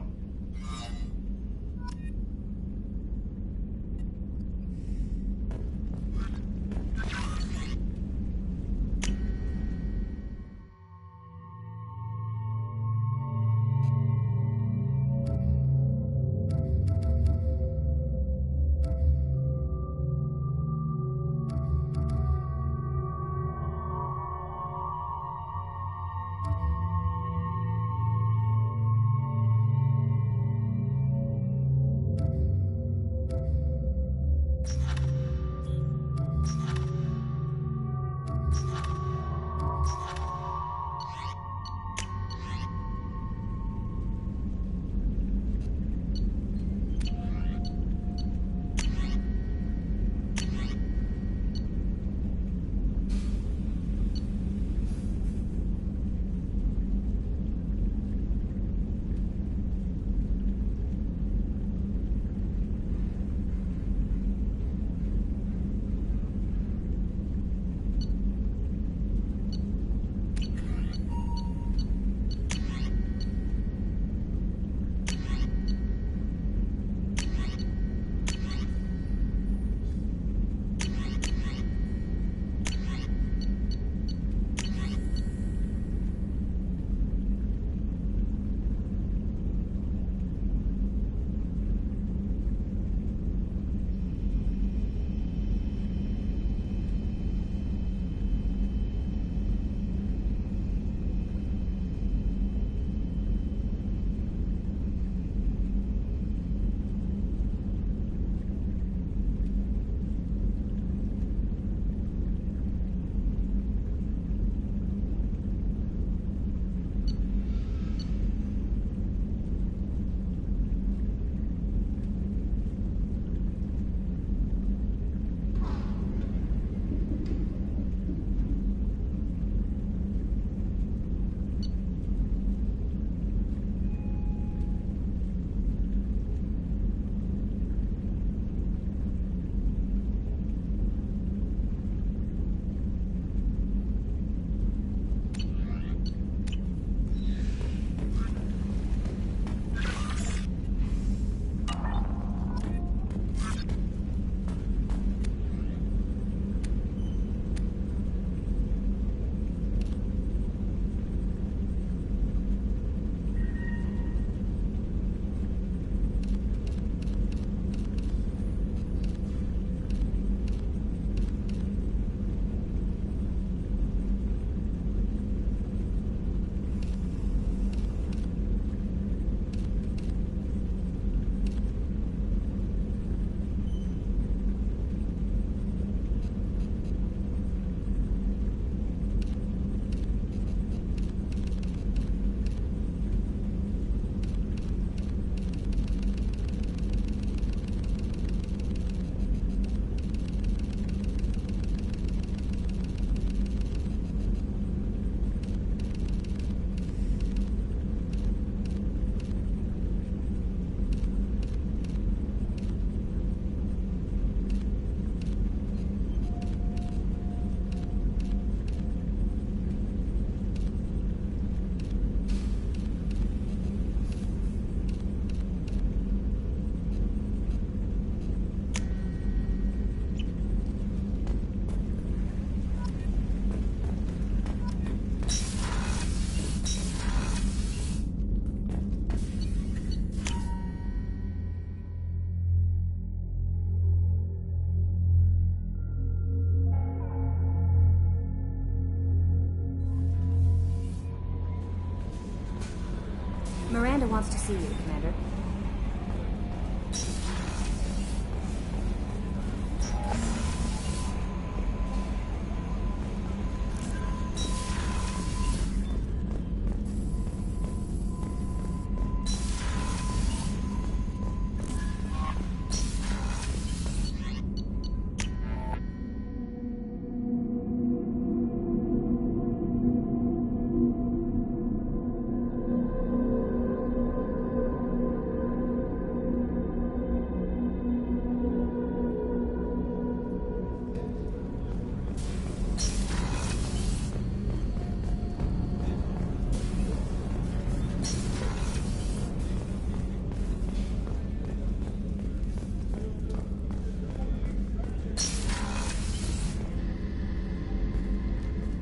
Lantea wants to see you, Commander.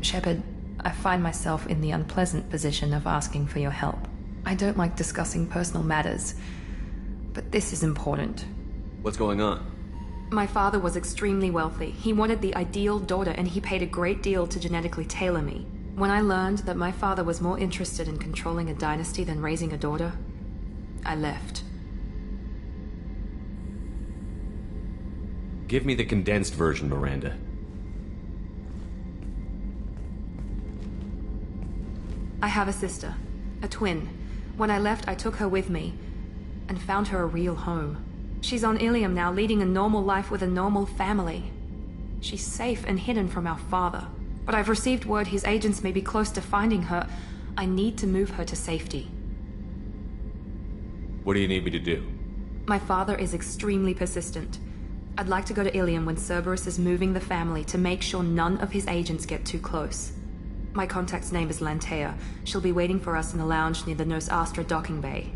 Shepard, I find myself in the unpleasant position of asking for your help. I don't like discussing personal matters, but this is important. What's going on? My father was extremely wealthy. He wanted the ideal daughter, and he paid a great deal to genetically tailor me. When I learned that my father was more interested in controlling a dynasty than raising a daughter, I left. Give me the condensed version, Miranda. I have a sister, a twin. When I left, I took her with me and found her a real home. She's on Ilium now, leading a normal life with a normal family. She's safe and hidden from our father, but I've received word his agents may be close to finding her. I need to move her to safety. What do you need me to do? My father is extremely persistent. I'd like to go to Ilium when Cerberus is moving the family to make sure none of his agents get too close. My contact's name is Lantea. She'll be waiting for us in the lounge near the Nos Astra docking bay.